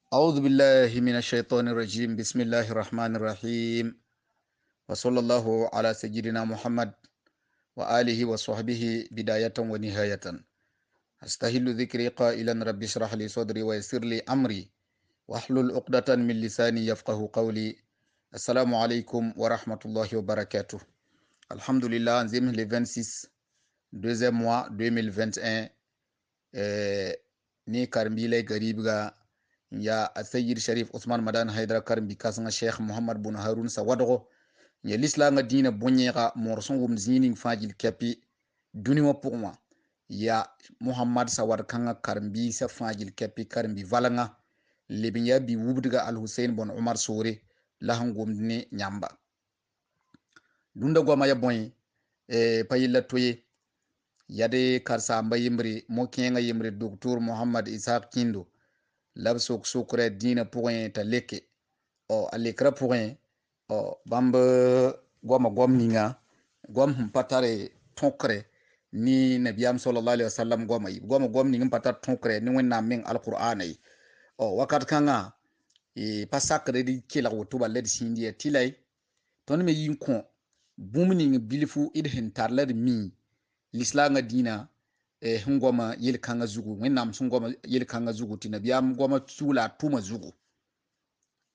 أعوذ بالله من الشيطان الرجيم بسم الله الرحمن الرحيم وصلى الله على سيدنا محمد وآله وصحبه بداية ونهاية أستهل ذكري قائلا رب اشرح لي صدري ويسر لي أمري واحلل عقدة من لساني يفقه قولي. السلام عليكم ورحمة الله وبركاته. الحمد لله نزيم le 26 deuxième mois 2021 ni karmbile garibga ya Sayyid Sharif Usman Madan Haidara Karmbi kasanga Sheikh Muhammad Bun Harun Sawadgo ya lisla nga dina bonyega morson wum zinin fajil kapi dunima pugma ya Muhammad Sawad kanga Karmbi sa fajil kapi Karmbi valanga lebin ya bi wubdiga Al Hussein Bon Umar Sore lahangum ni nyamba dunda goma ya boy payilla toye yade karsa amba yimri mo kenga yimri Dr Muhammad Ishaq Kindo lab sukre dina pourrin ta leke o alekra pourrin o bamba gom ninga gom patare tonkre ni nabiyam sallallahu alaihi wasallam gom ninga patar tonkre ni wenna min alqur'ani o wakat kanga pasakre di kila wotuba led sindia tilai ton me yinkon bumning bilifu idhen tarlad mi lislanga dina hungoma yel kanga zugu wenam sungoma yel kanga zugu tinabiyam goma tula tuma zugu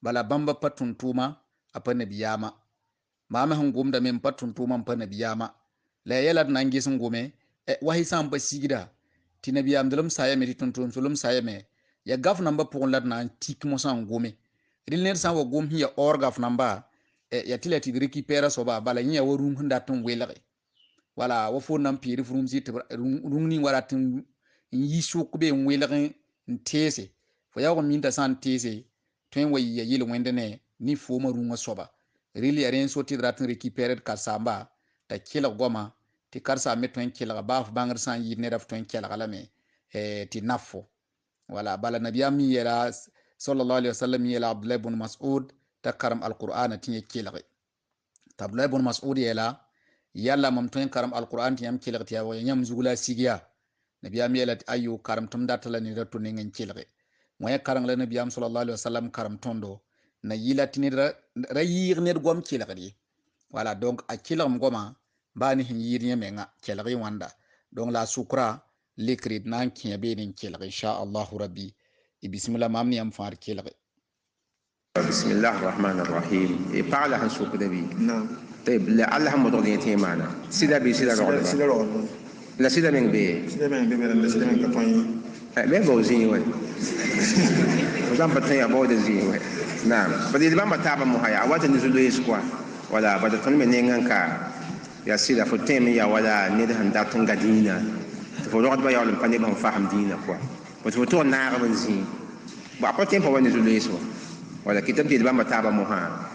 bala bamba patun tuma apa nabiyama mama hungum da men patun tuma pa nabiyama la yelad nangi sungume wahi samba sigida tinabiyam dalum sayame titun sulum sayame ya gaf namba pon lad nan tik mo sangume rilner san wo gum hiya or gaf namba ya tilati récupérer soba bala nya worum hunda tun welare wala wa fo nam piri furum zit rungni wala tin yi shukbe welare ntese fo yawo minta san tese tun wayi ya yil wendene ni fo ma runga soba rili aren so ti ratin récupérer karsamba ta kila goma ti karsa metwen kila ba fa bangar san yi ne raf tun kila galame ti nafo wala bala nabiyam yela sallallahu alaihi wasallam yela Abdullah ibn Mas'ud ta karam alquran tin kila Abdullah ibn Mas'ud yela yalla mam tun karam alquran tiyam kilgti ya yam zugula sigiya nabiyam yela ayu karam tum datala ni ratu ni ngin kilge moya karang la nabiyam sallallahu alaihi wasallam karam tondo na yila tinira rayir ne gom kilgdi wala donc a kilgam goma bani hin yiri menga kilgi wanda donc la sukra likrid nan kiya be nin kilgi insha Allah rabbi bismillah mamni am far kilgi bismillah rahman rahim e parla han suk dabi naam طيب لعلها مضغين تيمانا سيدا بي سيدا رغد لا سيدا من بي سيدا من بي لا سيدا من كطوين بي بوزيني وين وزان بطنية بود الزيني وين نعم بدي دبان بتابع مهايا عوات النزول يسكوا ولا بدي تنمي نينغانكا يا سيدا فتيمي يا ولا ندهن داتن قدينا تفو رغد با يعلم قاني بهم فاهم دينا كوا وتفتو النار من زين بأقوى تيمبا وين نزول يسوا ولا كتاب دي دبان بتابع مهايا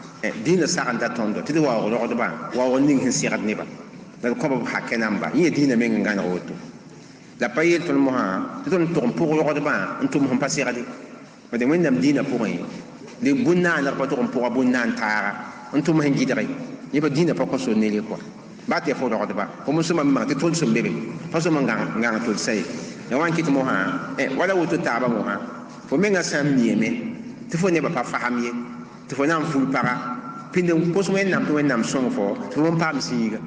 دين ساعن داتوندو تدي واو رودبا واو نين سيرد نيبا دا كوبا حكنامبا يي دين مين غان روتو لا بايل تو المها تدون توم بور رودبا انتم هم باسيرادي ودي وين نام دين بوري لي بونا نار باتو بور بونا نتارا انتم هن جيدري يبا دين بوكو سو نيلي كو باتي فو رودبا فمو سما ما تول سو بيبي فاسو من غان تول سي يوان كيت موها ولا وتو تابا موها فمين سام نيمي تفو نيبا با فهامي تفو نام فول بارا pindin pos wẽnnaam tɩ wẽnnaam sõng fo tɩ wẽn paam sĩiga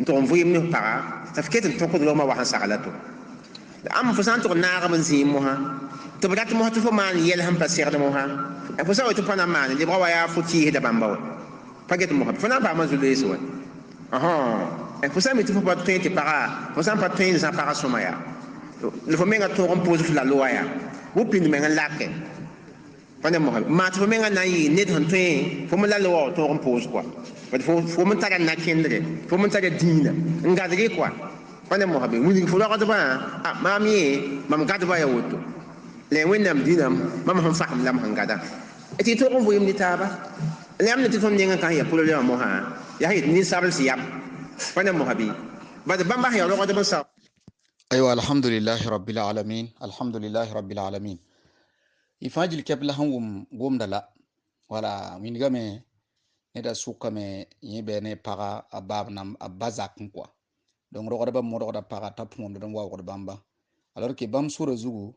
n tʋg n vɩɩm ne paga t'a f ket n tõkd rogmã wa sẽn sagla to ãmb fo sã n tʋg naagb n zĩig mosã tɩ b rat mos tɩ fo maan yɛl sẽn pa segd mosã fo sa wa tɩ pa na n maane lebga wa yaa fo kɩɩsda bãmba wa pa get mosã fo na n paama zu-loees wa fo sã mi tɩ fo pa tõe tɩ paga fo sã n pa tõe n zã paga sõma yaa la fo menga tõog n pʋʋs f la loa yaa wo pind meng n lake pane mo ma to menga na yi net han twe fo mo la lo to on pose quoi fo mo tara na kendre fo mo tara dina ngadri quoi pane mo habe muni fo la ba ma mi mam gadu ba ya woto le wenam dinam mam han faham lam han gada eti to on voyim ni taba le am ne to nenga kan ya pour le mo ha ya hit ni sabal siyab pane mo habe ba de bamba ya lo ba sa aywa alhamdulillah rabbil alamin ifajil kebla hangum gomdala wala min game ne da suka me yebe ne para abab nam abazak quoi donc rogoda ba mo rogoda para tap mo don wa bamba alors que bam sura zugu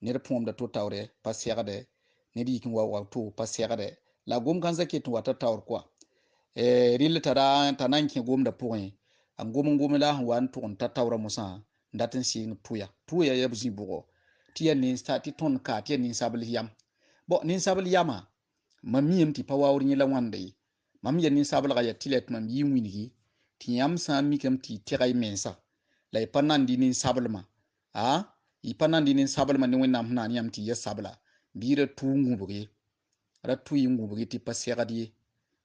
ner pom da to tawre pa segade ne di kin wa to pa segade la gom kan zake to wata tawr kwa ril tara tanan ki gom da point an gom la wan to on ta tawra musa ndatin sin tuya ya bzi bugo tiya ni stati ton ka tiya ni sabal yam bo ni sabal yama mamiyem ti pawawr ni la wande mam ya ni sabal ga ya tilet mam yi wingi ti yam sa mi kam ti tiray mensa la ipanan di ni sabal ma ipanan di ni sabal ma ni wenam na ni am ti ya sabla bira tungu bugi ra tuyingu bugi ti pasegadi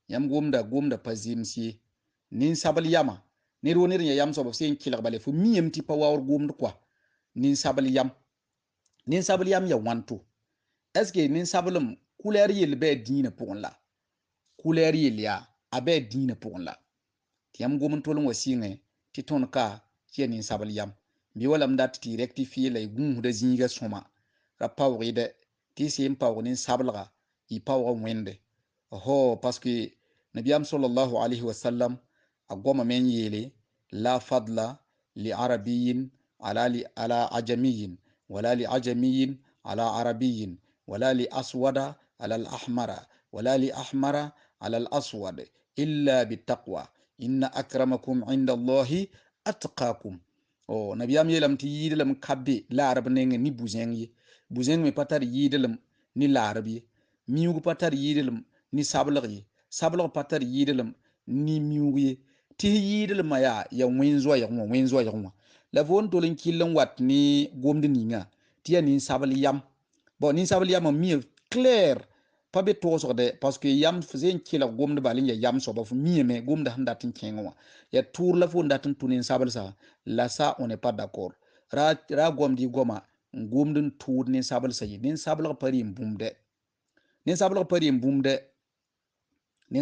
yam gomda pazimsi nin sabal yama ne ro ne ya yam so ba sen kilak bale fu miyem ti pawawr gomd kwa nin sabal yam ya wanto eske nin sabalum couleur yel be dina pour la couleur yel ya abe dina pour la tiam gom tolon wasinge ti ton ka ti nin sabal yam bi wala mdat ti rectifier lay gum da zinga soma ra pawri de ti sim paw nin sabalga i paw wende parce que nabiyam sallallahu alayhi wa sallam agoma men yele la fadla li arabiyyin ala ajamiyyin wala li ajamiyyin ala arabiyyin ولا لأسود على الأحمر ولا لأحمر على الأسود إلا بالتقوى إن أكرمكم عند الله أتقاكم نبيام يلم تييدلم كبي لا عرب نينغ ني بوزنغ مي باتار ييدلم ني لا عربي ميوغ باتار ييدلم ني سابلغ باتار ييدلم ني ميوغ تي ييدلم يا وينزوا يا la von tolin killan wat ni gomdi ninga tiya ni sabal yam bon ni sabal yam mi clair pa be to so de parce que yam fazen kila gomde balin ya yam so ba fu mi me gomde handa tin kenwa ya tour la fu ndatin tunin sabal sa la ça on n'est pas d'accord ra gomdi goma gomdin tour ni sabal sa nin sabal pari mbumde nin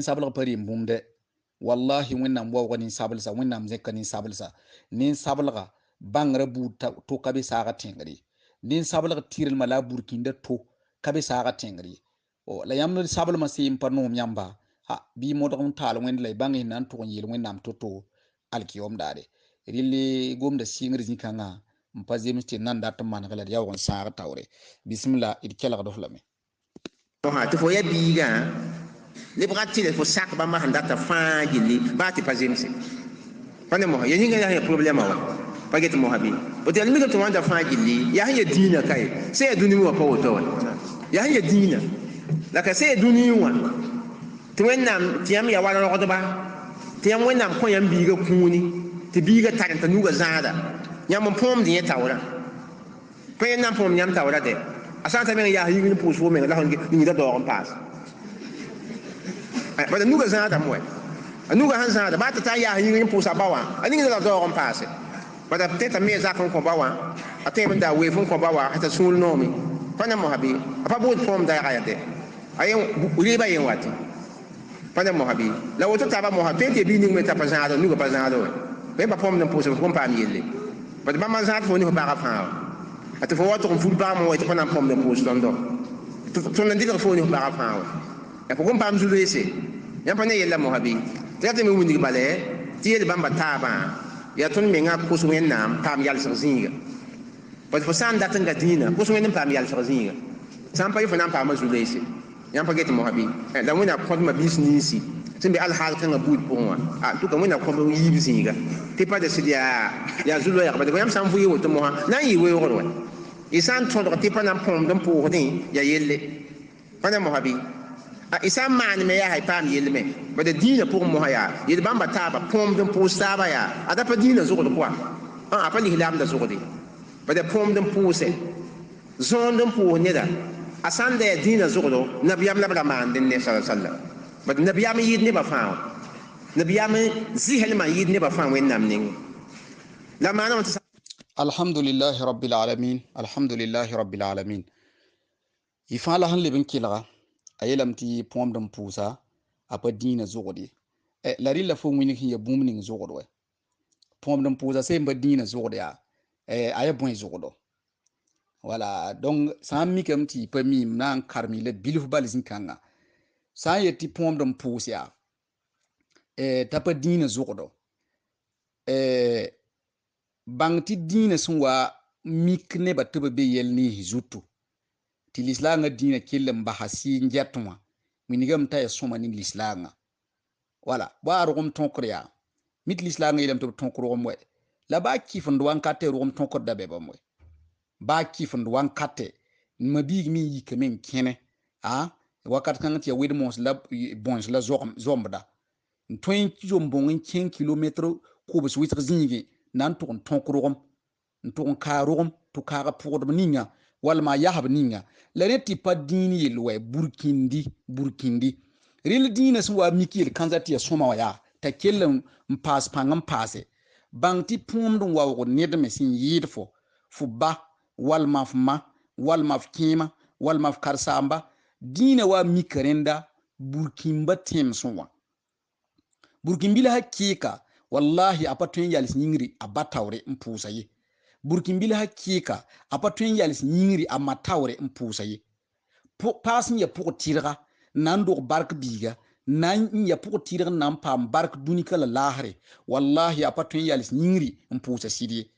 sabal pari mbumde wallahi wennam wa nin sabal sa wennam zekka nin sabal sa nin sabal ga bangra bu to kabe saga tengri nin sabal tiril mala burkinda to kabe saga tengri la yamno sabal ma sim parno nyamba bi modon tal wen lay bangi nan to yil wen nam to alkiyom dade rili gomda singri zikanga mpaze mti nan dat man gala ya won saga tawre bismillah id kala do flame to fo ya biga le bratile fo sak ba ma handa ta fa gili ba ti pazimsi pane mo ya hinga ya problema wa paget mo habi o te almiga to wanda fa gili ya hanya dina kai sai duni wa pa woto wa ya hanya dina la ka sai duni wa to wennam tiam ya wala rodo ba tiam wennam ko yam biga kuni ti biga taranta nuga zada nyam pom din tawra ko yennam pom nyam tawra de asanta men ya hinga ni puso men la hongi ni da do on pass ba da nuga zada mo anuga han zada ba ta ya hinga ni pusa bawa ani ni da do on pass bada peut-être mais ça qu'on bawa atem da we fon ko bawa hata sul nomi pana mo habi apa bod form da ayate ayen uli ba yen wati pana mo habi la woto taba mo habi te bi ni meta pa zado ni ko pa zado be ba form na poso ko pa mi yelle bada ba man zado fo ni ko ba fa ate fo woto ko ful ba mo woto pana form na poso dondo to na ndika fo ni ko ba fa ya ko pa am zulu ese ya pana yella mo habi te mi wuni bale ti yel bamba taba ya tun menga kusuwen nam pam yal sazinga pa fo san datin ga dina kusuwen pam yal sazinga san pa yifana pam zulese yan pa get mo habi da wona ko ma business tin bi al hal kan bud ponwa to ka wona ko yi bisinga te pa de sidia ya zulo ya ba de yam san fu yi woto mo ha nan yi we woro isan to do te pa nan pom dan po ni ya yelle pa na mo habi isa man me ya hay pam yel me ba de dina pour mo ya yel bamba taba pom dum pour saba ya ada pa dina zo ko kwa apa li hilam da zo de ba de pom dum pour se zon dum pour ne da asan de dina zo do nabiyam la bra man den ne sallallahu alaihi wasallam ba nabiyam yid ne ba fa nabiyam zihel ma yid ne ba fa wen nam ning la mana alhamdulillahi rabbil alamin ifala han lebin kilaga ayelam ti pom dum pusa apa dina zogodi la rilla fo wini ki ya bumning zogodo pom dum pusa se mba dina zogodo ya aya bon zogodo wala donc sam mi kam ti pa mi nan karmi le bilfu balizin kanga sa yeti pom dum pusa ya tapa dina zogodo bang ti dina sunwa mik ne ba tebe be yel ni zutu ti lislanga dina killam bahasi njetwa minigam ta ya soma ni lislanga wala ba rugum tonkriya mit lislanga ilam to tonkro mo la ba kifun duwan kate rugum tonkor da beba mo ba kifun duwan kate ma big mi yike men kene a wakat kan ti wed mons la bons la zombda toin jombon 5 km ko be suwit zingi nan to tonkro to karugum to kara pugd ninga wal ma yahab ninga la neti pa dini yelwe burkindi ril dina suwa mikil kanzati ya soma ya ta kellam mpas pangam pase bangti pumdum wawo nedme sin yidfo fu ba wal mafma wal maf kima wal maf karsamba dina wa mikarenda burkimba tem suwa burkimbila hakika wallahi apatun yalis nyingri abatawre mpusaye burkimbila hakika apatun yalis nyingri amatawre mpusaye pasin ya puko tirga nan do bark biga nan ya puko tirga nan pam bark dunika la lahre wallahi apatun yalis nyingri mpusa sidie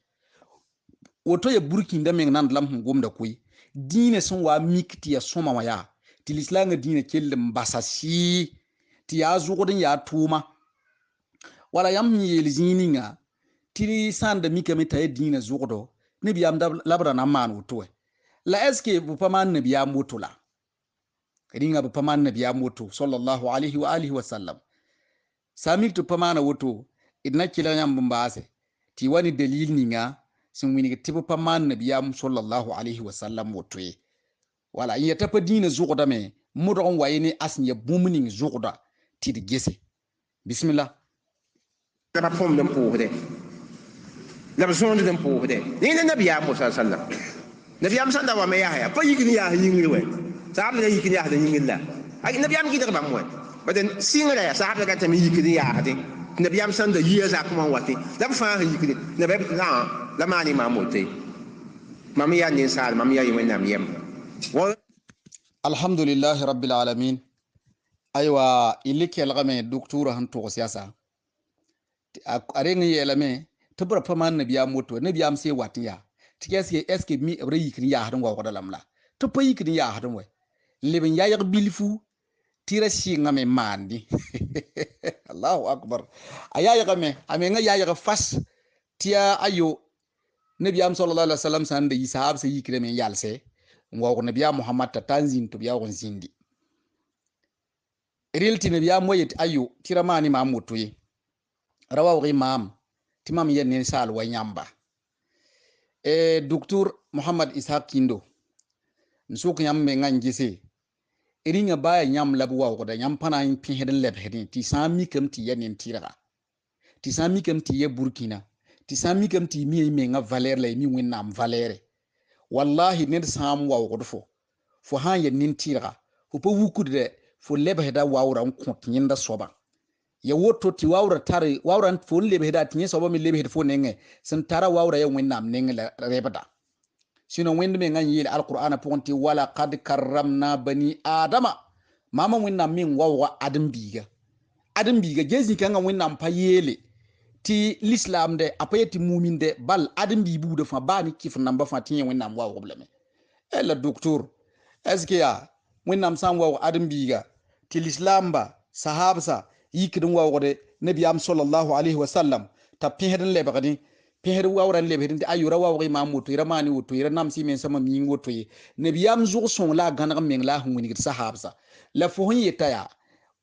woto ya burkinda men nan lam gomda koy dine son wa mikti ya soma waya ti lislanga dine kelle mbasasi ti ya zugodin ya tuma wala yam yel zininga ti sanda mikame tay dine zugodo ne biyam labra na man woto la eske bu paman ne biyam woto la ringa bu paman ne biyam woto sallallahu alaihi wa alihi wa sallam samik to pamana woto idna kila yam bumbase ti wani dalil ninga sun wini tibu paman ne biyam sallallahu alaihi wa sallam woto wala iya tapa dine zugoda me mudon wayni asnya bumning zugoda ti de gese bismillah la pom dem poogde la besoonde dem poogde ni na nabiya musa sallam nabiyam sanda wa me ya pa yigni ya yingri we saab la yigni ya da yingilla ay nabiyam gider bam we baden singra ya saab la tam yigni ya hade nabiyam sanda yiya za kuma wati la fa yigni nabiyam la mani mamote mamiya ni sal mamiya yi wenam yem alhamdulillah rabbil alamin aywa ilike algame doktora han to siyasa areng yelame tubra paman nabiya moto nabiyam se watiya tikesi eske mi abre yikni ya hadon wa lamla to pa yikni ya hadon we leben ya yak bilfu tira shi ngame mandi Allahu akbar aya yakame amenga ya yak fas tia ayo nabiyam sallallahu alaihi wasallam sande yisahab se yikre men yalse wa nabiya muhammad ta tanzin to biya won zindi relti nabiya moyet ayo tira mani ma motoyi rawaw imam timam yen sal wa nyamba doktor muhammad ishaq kindo nsuk yam me ngangise eringa baya nyam labu wa ko da nyam pana in pin heden leb heden ti sami kam ti yen tira ti sami kam ti ye burkina ti sami kam ti mi me nga valer la mi winnam valere wallahi ned sam wa ko fo han yen tira fo po wukude fo leb heda wawra on kontinda soba ya woto ti wawra tare wawran fo lebe heda tinye soba mi lebe heda fo nenge san tara wawra ya winnam nenge la rebada sino wende me ngan yel alqur'ana ponti wala qad karramna bani adama mama winnam min wawwa adam biga jezi kan winnam pa yele ti l'islam de apayeti mumin de bal adam bi bu de fa bani kif namba fa tinye winnam wawwa problème la docteur est-ce que ya winnam sam wawwa adam biga ti l'islam ba sahabsa yikidin wawde nabiyam sallallahu alaihi wasallam ta pehden lebagadi pehd wawran lebhedin ti ayura wawri mamuto ira mani wuto ira namsi men sama mi ngoto yi nabiyam zuq son la ganag men la hunni sahabsa la fo yeta ya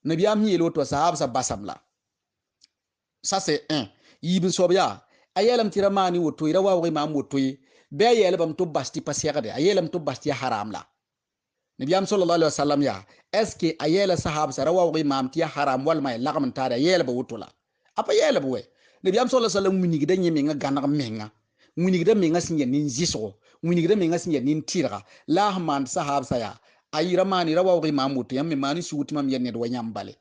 nabiyam yelo to sahabsa basamla ça c'est un yibin sobya ayelam tira mani wuto ira wawri mamuto yi be yelbam to basti pasiyade ayelam to basti haramla nabiyam sallallahu alaihi wasallam ya eske ayela sahab sa rawa wi mam ti haram wal may lagam tara yela ba wutula apa yela bu we nabiyam sallallahu alaihi wasallam munigi danye menga ganak menga munigi da menga sinya nin ziso munigi da menga sinya nin tira la man sahab sa ya ayira mani rawa wi mam mutu yam mani suuti mam yenne do nyambale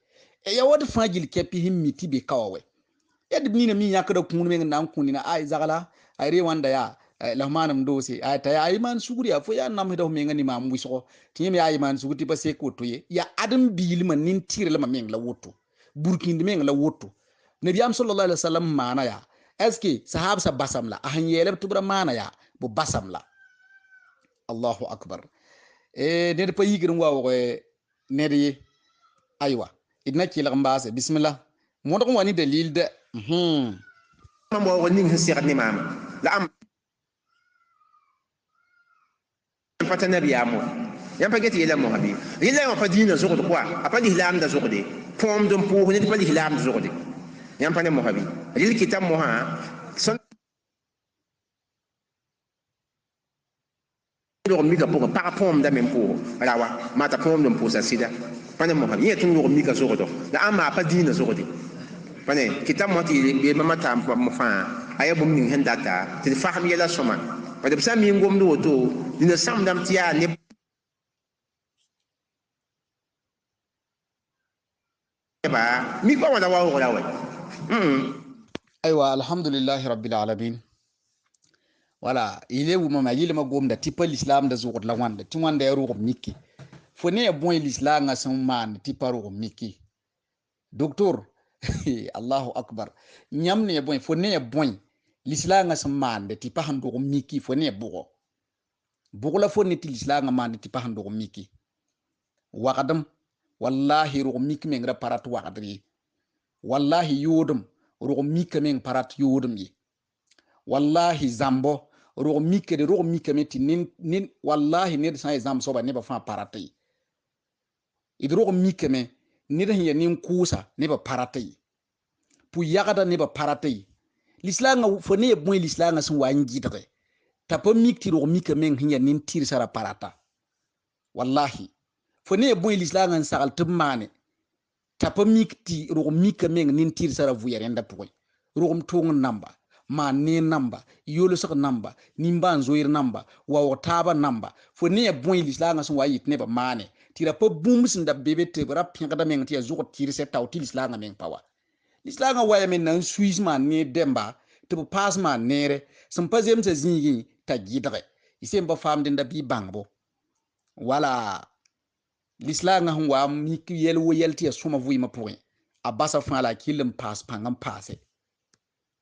e ya wod fajil kepi himmi tibe kawawe ed bnina mi yakada kunu menga nan kunina ay zagala ay rewanda ya lahmanam dosi ay tay ay man suguri afo ya nam hedo me ngani mam wiso tiyem ya ay man suguti ba se ko toye ya adam bil man nin tire la meng la woto burkindi meng la woto nabiyam sallallahu alaihi wasallam mana ya eski sahab sa basam la ahan yele tubra mana ya bu basam la Allahu akbar ned pa yigrin wa wo ned ye aywa idna kilg mbase bismillah modon wani dalil de mo woni ngi sirat ni mama la am fata nabi amo yam pa geti yela mo habi yela ma pa dina zuqd quoi apa l'islam da zuqde pom dum pour ni pa l'islam zuqde yam pa ne mo habi yel kitab mo ha son lo mi ka pour pa pom da même pour rawa mata pom dum pour ça sida pa ne mo habi yetun lo mi ka zuqdo la ama pa dina zuqde pa ne kitab mo ti be mama tam mo fa aya bum ni hen data ti faham yela soma pa de sa mi ngom do to dina sam dam ti ya ne ba mi ko wala wa wala wa aywa alhamdulillah rabbil alamin wala ile wu mama yile ma gomda ti pa l'islam da zuqd la wanda ti wanda ya ruqum miki fo ne bon l'islam nga san man ti pa ruqum miki docteur Allahu akbar nyam ne bon fo ne bon l'islam nga san man ti pa han ruqum miki fo ne bugo la fo ne ti l'islam nga man ti pa han ruqum miki waqadam wallahi ruqum miki mengra parat waqadri wallahi yodum ruqum miki men parat yodum yi wallahi zambo ruqum miki meti nin wallahi ne sa zam so ba ne ba fa parati idruqum miki me ne da hiya nin kusa ne ba parati pu yagada ne ba parati l'islam nga fo ne bon l'islam nga sun wangi dare ta pa miki ruqum miki men hiya nin tir sara parata wallahi fo ne bon l'islam nga sagal tumane ta pa miki ruqum miki men nin tir sara vuyarenda puy ruqum tung namba ma ne namba yolo sak namba nimban zoir namba wa wotaba namba fo ne bon l'islam sun wayit ne ba mane tira pa bums nda bebe te bara pinga men ti azuko tiri se taw ti l'islam men pawa l'islam waya men nan suis man ne demba te pas man nere sun pa zem se zingi ta gidre isem ba fam den da bi bangbo wala l'islam hun wa mi yel wo yel ti suma vui ma point abasa fa la kilim pas pangam passe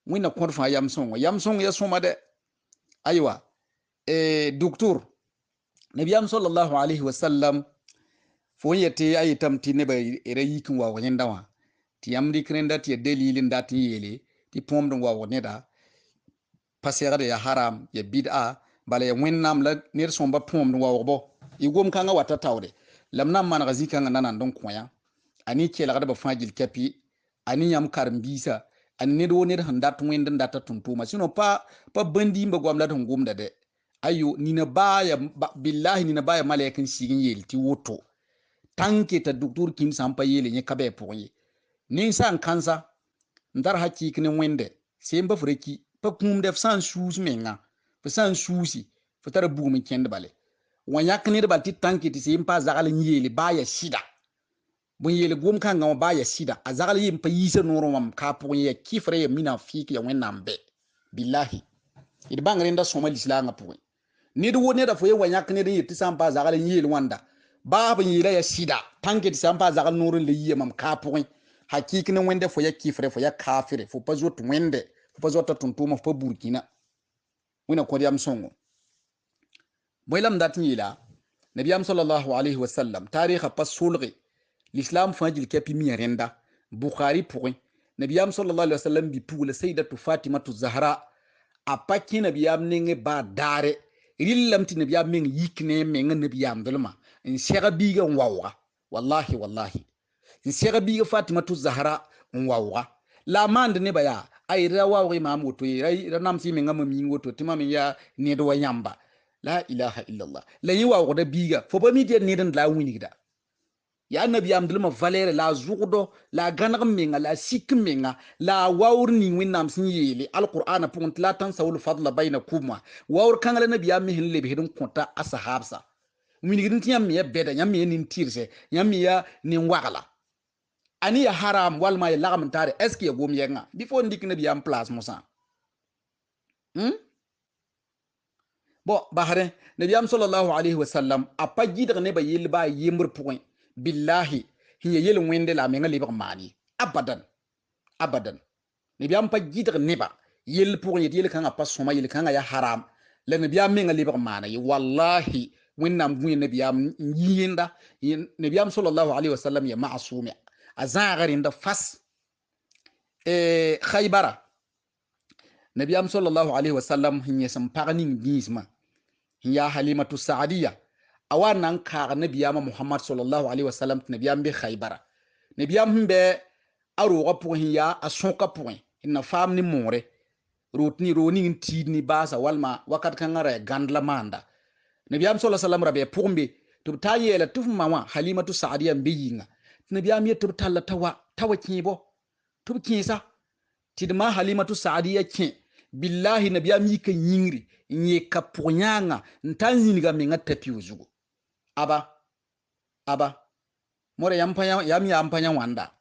wina kon fa yam song ya soma de aywa docteur nabiyam sallallahu alaihi wasallam fo yete ayitam ti ne ba ere yikin wa wonen dawa ti yamri krenda ti delilin dat yele ti pom dum wa woneda pasera de ya haram ya bid'a bala ya wennam la ner somba pom dum wa wobo igom kanga wata tawde lamnam man gazi kanga nanan don koya ani kela ga ba fajil kapi ani yam karmbisa an ne do ne handa tun data tuntuma sino pa bandi mba gwamla ton gumda de ayo ni na baya billahi ni na baya malaikin sigin yelti woto tanke ta doktor kin sampa yele ne kabe poye nin san kansa ndar hakki kin wende sai mba fureki pa kum def san shoes menga fa san susi fa tara bugumin kende bale wanyak ne ba ti tanke ti sai mpa zagal yele baya shida bun yele gom kan ga baya sida azagal yim pa yisa noro mam ka po ye kifre ye mina fiki ya wenam be billahi id bangare nda soma l'islam po ni do ne da fo ye wanyak ne de tisam pa zagal yele wanda ba bun yele ya sida tanke tisam pa zagal noro le ye mam ka po hakiki ne wende fo ye kifre fo ya kafire fo pa zo to wende fo pa zo ta tuntuma fo burkina wina ko yam songo boylam dat yila nabiyam sallallahu alaihi wasallam tarikha pas sulghi l'islam fajil kepi mi renda bukhari point nabiyam sallallahu alaihi wasallam bi pula sayyidatu fatimatu zahra apaki nabiyam nenge ba dare rillam ti nabiyam men yikne men nabiyam dalma in shega biga wawa wallahi in shega biga fatimatu zahra wawa la mand ne baya ay rawa imam woto ay ranam si men ngam mi woto timam ya ne do yamba la ilaha illallah la yiwa da biga fo ba mi de ne dan la winigda ya nabi amdulma valere la zuqdo la ganag menga la sik menga la wawr ni winnam sin yele alquran punt la tansawul fadla bainakum wawr kangala nabi am hin lebe hidun konta ashabsa min gidin tiyam me beda nyam me nin tirse nyam ya nin wagala ani ya haram wal ma ya lagam tare eski ya gom yenga before ndik nabi am place musa bo bahare nabi am sallallahu alaihi wasallam apaji daga ne ba yel ba yemur point billahi hiya yel wende la menga liba mani abadan ne biam pa gidr neba yel pour yel kan pa soma yel kan ya haram le ne biam menga liba mani wallahi wẽnnaam gũe nabiyaam yĩnda nabiyaam sallallahu alaihi wasallam ya ma'sum a zãagr rẽnda fas khaybara nabiyaam sallallahu alaihi wasallam sẽn yẽ sẽn pag ning biismã sẽn yaa halimatu saadiya a wa nan kaag nabiyaamã muhammad sallallahu alaihi wasallam tɩ nabiyaam be khaybara nabiyaam sẽn bɩ a roogã pʋgẽ sẽn yaa a sõka pʋgẽ n na faam ne moore roo ning n tiid ne baasa walma wakat kãngã ra gãnd la maanda nabiyaam sallallahu alaihi wasallam ra bɩ pʋgẽ be tɩ b taa yeela tɩ f ma wã halimatu saadiya n be yĩnga tɩ nabiyaam yet tɩ b talla ta wa kẽebo tɩ b kẽesa tɩ d ma halimatu saadiya kẽ billahi nabiyaam yika yĩngri n yeka pʋg yãanga n tar n zĩniga menga tapio zugu aba more yam yaam pa yã wãnda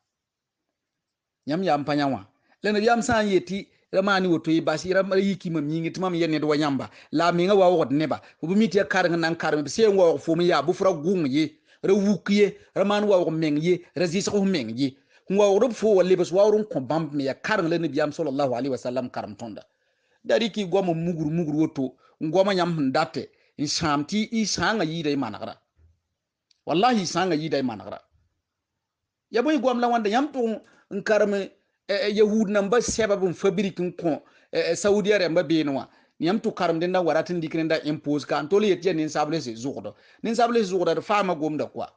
yãmb yaam pa yã wã la nabiyaam sã n yetɩ ra maani woto y bas ra yiki mam yĩngi tɩ mam ya ned wa yãmba la a menga waoogd neba b mi tɩ ya kareng nan karem b sẽn waoog fo me yaa bʋ f ra gʋng ye ra wuk ye ra maan waoog meng ye ra zɩsg f meng ye n waoogd b fo wa lebs waoor n kõ bãmb me ya kareng la nabiyaam sallallahu alaihi wasallam karem tõnda da rɩkɩ goam n mugr woto n goamã yãmb sẽn date n sãam tɩ y sãanga yɩɩda y manegra wallahi y sãanga yɩɩda y manegra ya bõe goam la wãnda yãmb tʋg n karem yahud namba sɛba b n fabrik n kõ saudiya rẽmba beene wã yãmb tʋ karem dẽnda n wa rat n dɩk nẽnda impose ka n tol yet yaa ninsaab le sẽn zʋgdo ninsaab le sẽn zʋgda d faama gomda koa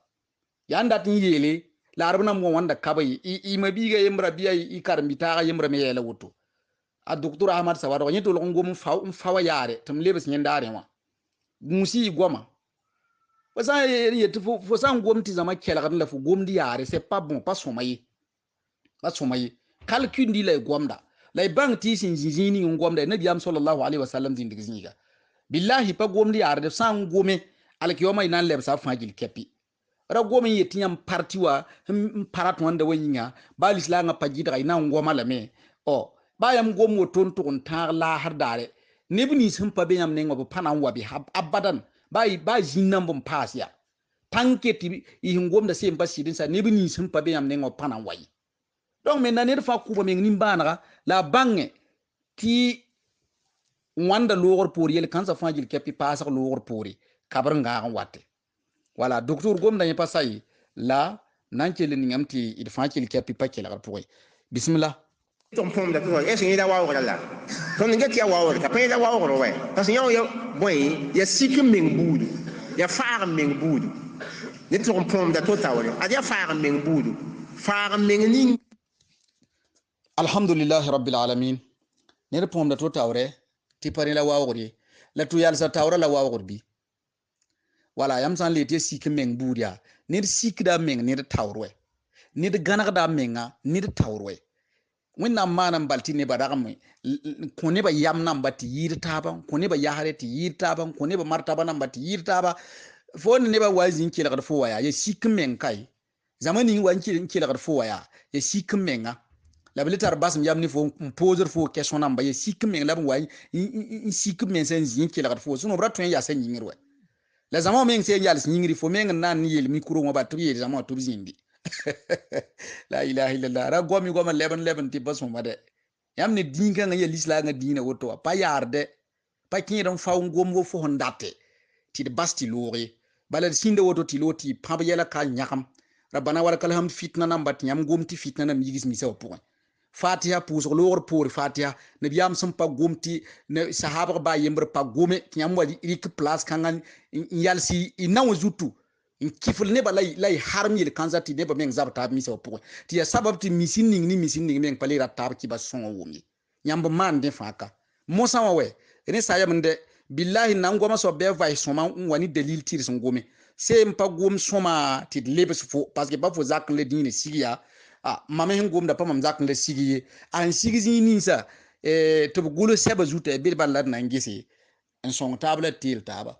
yaa n dat n yeele la arb nam wa wãnda kaba ye y mabiiga yembra bɩ y karem bitaaga yembra me yɛɛla woto a doctor ahmad sawad yẽ tolg n gom n fa wa yaare tɩ m lebs yẽndaarẽ wã gũusi y goama fo sã n yetɩ fo sã n gom tɩ zãma kelgd la fo gomd yaare c'est pas bon pa sõma ye calcul ndi la y gomda la y bãng tɩ y sẽn zĩ zĩig ning n gomda nabiyaam sallallahu alaihi wasallam zĩndg zĩiga billahi pa gomd yaarde sã n gome alkiyoma y na n lebsa b fãa gil kɛpɩ ra gom n yetɩ yãmb parti wa n parat wãnda wa yĩnga baa lislaangã pa gɩdga y na n goma lame ba yam gom woto n tʋg n tãag laasr daare neb nins sẽn pa be yãmb nengã b pa na n wa bɩ abadan baa zĩn nãmb n paas ya tãng ket tɩ y sẽn gomda sẽn pa sɩd n sa neb nins sẽn pa be yãmb nengã b pa na n wa ye donc me na ned fãa kʋba meng nin-bãanega la a bãngẽ tɩ wãnda loogr poor yel-kãnsã fãa gil kɛpɩ paasg loogr poore kabr n gaag n wate wala doctor gomda yẽ pa sa ye la na n kell ningame tɩ d fãa kell kɛpɩ pa kelgr pʋgẽ bismillah tõnd põmda tɩ es yẽda waoogrã la tõnd n get tɩ ya waoogr t'a pa yẽda waoogr wɛ parce que yã ya bõe ya sik n meng buudu ya faag n meng buudu ne tʋg n põmda to taoore ad ya faag n meng buudu faag n meng ning alhamdulillahi rabbil alamin ned põmda to taoore tɩ pa ne la waoogr ye la tɩ yalsa taoorã la waoogr bɩ wala yãmb sã n leet ya sik n meng buud yaa ned sikda n meng ned taoor wɛ ned gãnegda n menga ned taoor wɛ wẽnnaam maana n bal tɩ nebã ragme kõ nebã yam namba tɩ yɩɩd taaba kõ nebã yasre tɩ yɩɩd taaba kõ nebã martaba namba tɩ yɩɩd taaba fo ne nebã wa zĩ n kelgd fo wa yaa ya sik n meng ka ye zãma ning wa n kelgd fo wa yaa ya sik n menga la b le tar basem yam ne fo n poosd fo question namba ya sik n meng la b wa n sik n meng sẽn zĩ n kelgd fo sẽn b ra tõe n yasa yĩngr wɛ la zãma meng sẽn yals yĩngri fo meng n na n yeel mikro wã ba tɩ b yeel zãma wã tɩ b zĩndi la ilaha illallah ra gomi goma leben tɩ pa sõma dɛ yãmb ne dĩin kãngã ya lislaangã dĩinã woto wã pa yaarde pa kẽed n fa n gom wo fo sẽn date tɩ d bas tɩ loog ye bala d sĩnda woto tɩ loog tɩ pãb yɛla ka yãgem rabbana walakal hamd fitna namba tɩ yãmb gom tɩ fitna nam yigis misa wã pʋgẽ fatiha pʋʋsg loogr poor fatiha nabiyaam sẽn pa gom tɩ sahabg baa yembr pa gome tɩ yãmb wa rɩk place kãngã n yals y na wã zutu n kifl nebã la y harem yel-kãnsã tɩ nebã meng zab taab misa wã pʋgẽ tɩ ya sabab tɩ misin ning meng pa le rat taab kɩba sõnga wʋm ye yãmb n maan dẽ fãa ka mosã wã wɛ rẽ sa yamende billahi na n goma soab bɩ a vai sõma n wa ne dalil tɩ d sẽn gome see n pa gom sõma tɩ d lebs fo parce que pa fo zak n le dĩinã sig yaa mame sẽn gomda pa mam zak n la sig ye a sẽn sig zĩig ninsã tɩ b gʋls sɛba zuta bɩ d bal la d na n gese n sõng taab la d teel taaba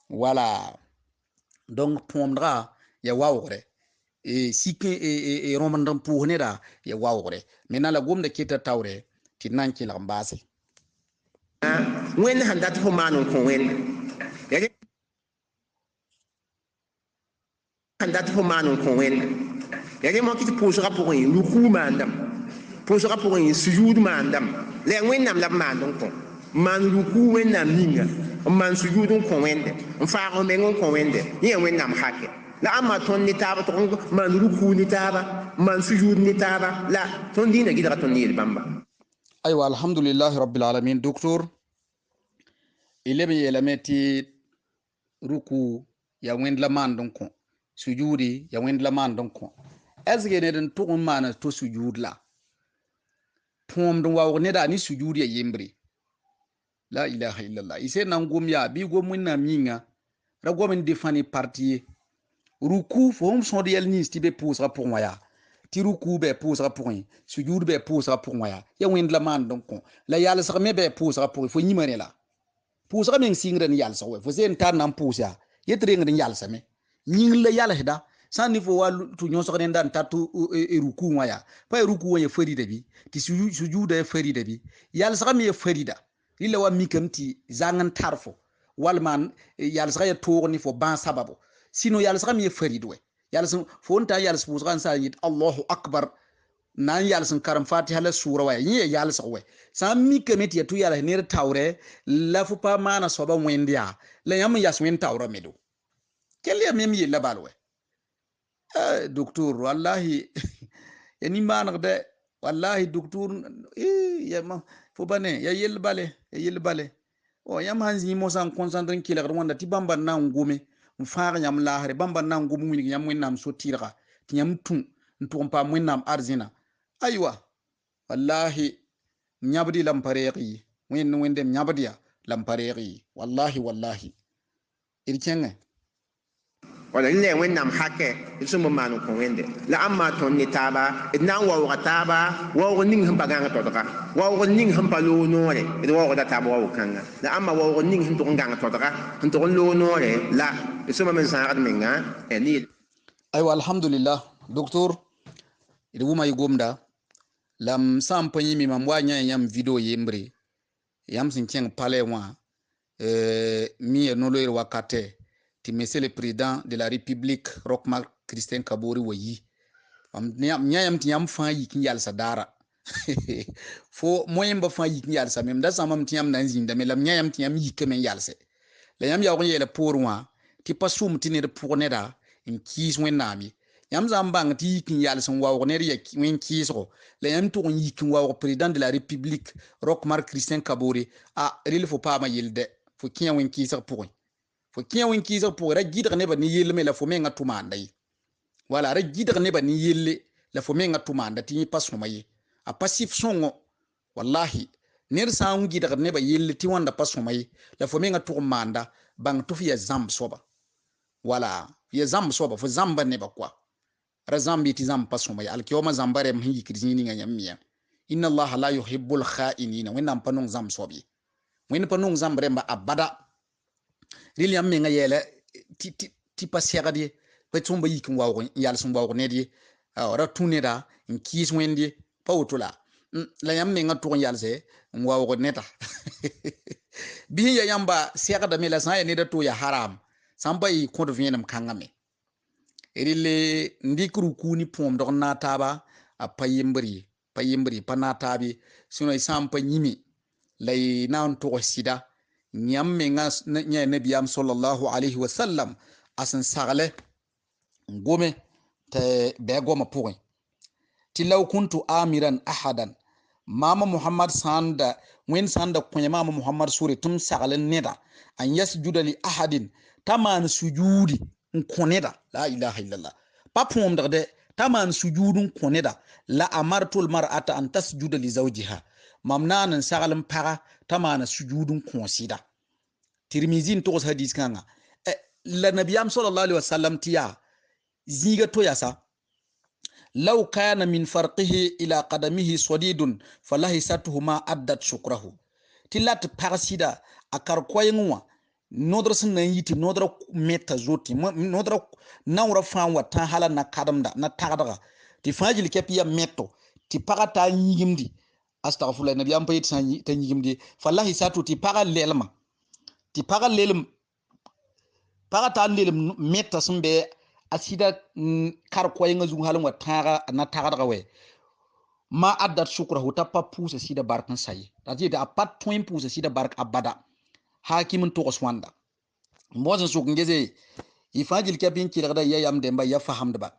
wala donc põomdga ya waoogre sik rõmd n pʋʋs neda ya waoogre maintenant la gomda keta taoore tɩ d na n kelg n baase wẽnd sẽn dat fo maan n kõ wẽnd sẽn dat fo maan n kõ wẽnd ya rẽ mok tɩ pʋʋsga pʋgẽ rukuu maandam pʋʋsga pʋgẽ sujuud maandam la ya wẽnnaam la b maand n kõ maan rukuu wẽnnaam ninga man sujudun ko wende fa men ko wende ye wennam hakke la amma ton ni taba to man ruku ni taba man sujud ni taba la ton dina gidara ton ni bamba. Aywa, alhamdulillahi rabbil alamin. Docteur, ilebe yelameti ruku ya wend la man donc sujudi ya wend la man donc est-ce que ne den to mana to sujud la pom don wa ne da ni sujudi ya yembre la ilaha illallah ise nan gom ya bi gom na minga ra gom defani parti ruku fo hom son de yel ni sti be posera pour moi ya ti ruku be posera pour ni sujud be posera pour moi ya wend la man donc la yalla sax me be posera pour fo nyimane la posera men singren yalla sax we fo sen tan nan posa yetre ngren yalla same nying la yalla heda san ni fo walu tu nyon sokren dan tatu ruku waya pa ruku waya feri de bi ti sujuda feri de bi yalla sax me ferida illa wa mikamti zangan tarfo walman yalla sax ya tourni fo ban sababu sino yalla sax me feridwe yalla sun fo nta yalla su kan sa yit Allahu akbar nan yalla sun karam fatiha la sura waya yi yalla sax we san mikamti ya tu yalla ne tawre la fu pa mana soba wendia la yam yaswen tawra medo kelle mem yilla balwe docteur wallahi yani manade wallahi docteur ya ma fo bane ya yel bale o yam hanzi mo san concentrer kila wanda ti bamba na ngume mfaga nyam lahare bamba na ngumu ni nyam wenam so tirga ti nyam tun ntum pa wenam arzina aywa wallahi nyabdi lampareki wende nyabdiya lampareki wallahi irkenge wala le wennam hakke isum manu ko wende la amma ton ni taba nan wa taba wa ning hum baganga to daga wa ning hum palo nore wa da taba wa kanga la amma wa ning hum to nganga to daga hum to lo nore la isum men sa admenga ni. Aywa, alhamdulillah docteur idu ma yugomda lam sampanyi mi mamwanya yam video yembre yam sinchen pale wa mi enolo wakate ti monsieur le président de la république Roch-Marc Christian Kabore wayi nyam ti yam fa yi kin yal sadara fo moyen ba fa yi kin yal sa mem da samam ti yam nan zinda me lam nyam ti yam yi kemen yal se la yam ya ko yele pour wa ti pasum ti ne de pour ne da in kis wen nami yam zambang ti kin yal son wa ne ya wen kiso la yam to yi kin wa président de la république Roch-Marc Christian Kabore a ril fo pa ma yilde fo kin wen kiso pour fo kiya win kiza pour ra gidra ne ba ni yelle me la fo menga tumanda yi wala ra gidra ne ba ni yelle la fo menga tumanda ti passo mayi a passif songo wallahi ner sa un gidra ne ba yelle ti wanda passo mayi la fo menga tumanda bang to fiya zamb soba wala fiya zamb soba fo zamba ne ba kwa ra zambi ti zamb passo mayi al kiyoma zambare mhi krizini nga nyammiya inna allah la yuhibbul kha'inina wenam panong zamb sobi wen panong zambre ba abada Liliam menga yele ti passeradi pe tumba yikin wawo yal sun wawo ne di ora tuneda in kis wendi pawtula la yam menga to yal se wawo neta bi ya yamba serda mela sa ne da to ya haram samba yi ko vienam kangame erile ndikru kuni pom do na taba a payimbri panatabi sino sampa nyimi lay nan to sida nyamme nya nabiyam sallallahu alaihi wasallam asan sagle ngome te be goma point tilaw kuntu amiran ahadan mama muhammad sanda wen sanda kunya mama muhammad sure tum sagle neda an yasjuda li ahadin taman sujudi nkoneda la ilaha illallah papum de taman sujudun koneda la amartul mar'ata an tasjuda li zawjiha mamnanan sagalin para tamana sujudun konsida tirmizin to hadis kanga la nabiyam sallallahu alaihi wasallam tiya ziga to yasa law kana min farqihi ila qadamihi sadidun falahisatuhuma addat shukrahu tilat parsida akar koyenwa nodra sun nan yiti nodra meta zoti nodra nawra fanwa tan hala na kadamda na tagadaga ti fajil kepiya metto ti pagata nyigimdi astaghfirullah nabi am payit san tan nyigimdi fallahi satu ti pagal lelma ti pagal lelm pagata lelm meta sumbe asida kar koyenga zu halwa taga na tagadaga we ma addat shukrahu tappa pusa sida barkan sayi tati da apat point pusa sida bark abada hakimin to swanda mbozan su ngeze ifajil kabin kilada ya yam demba ya fahamda ba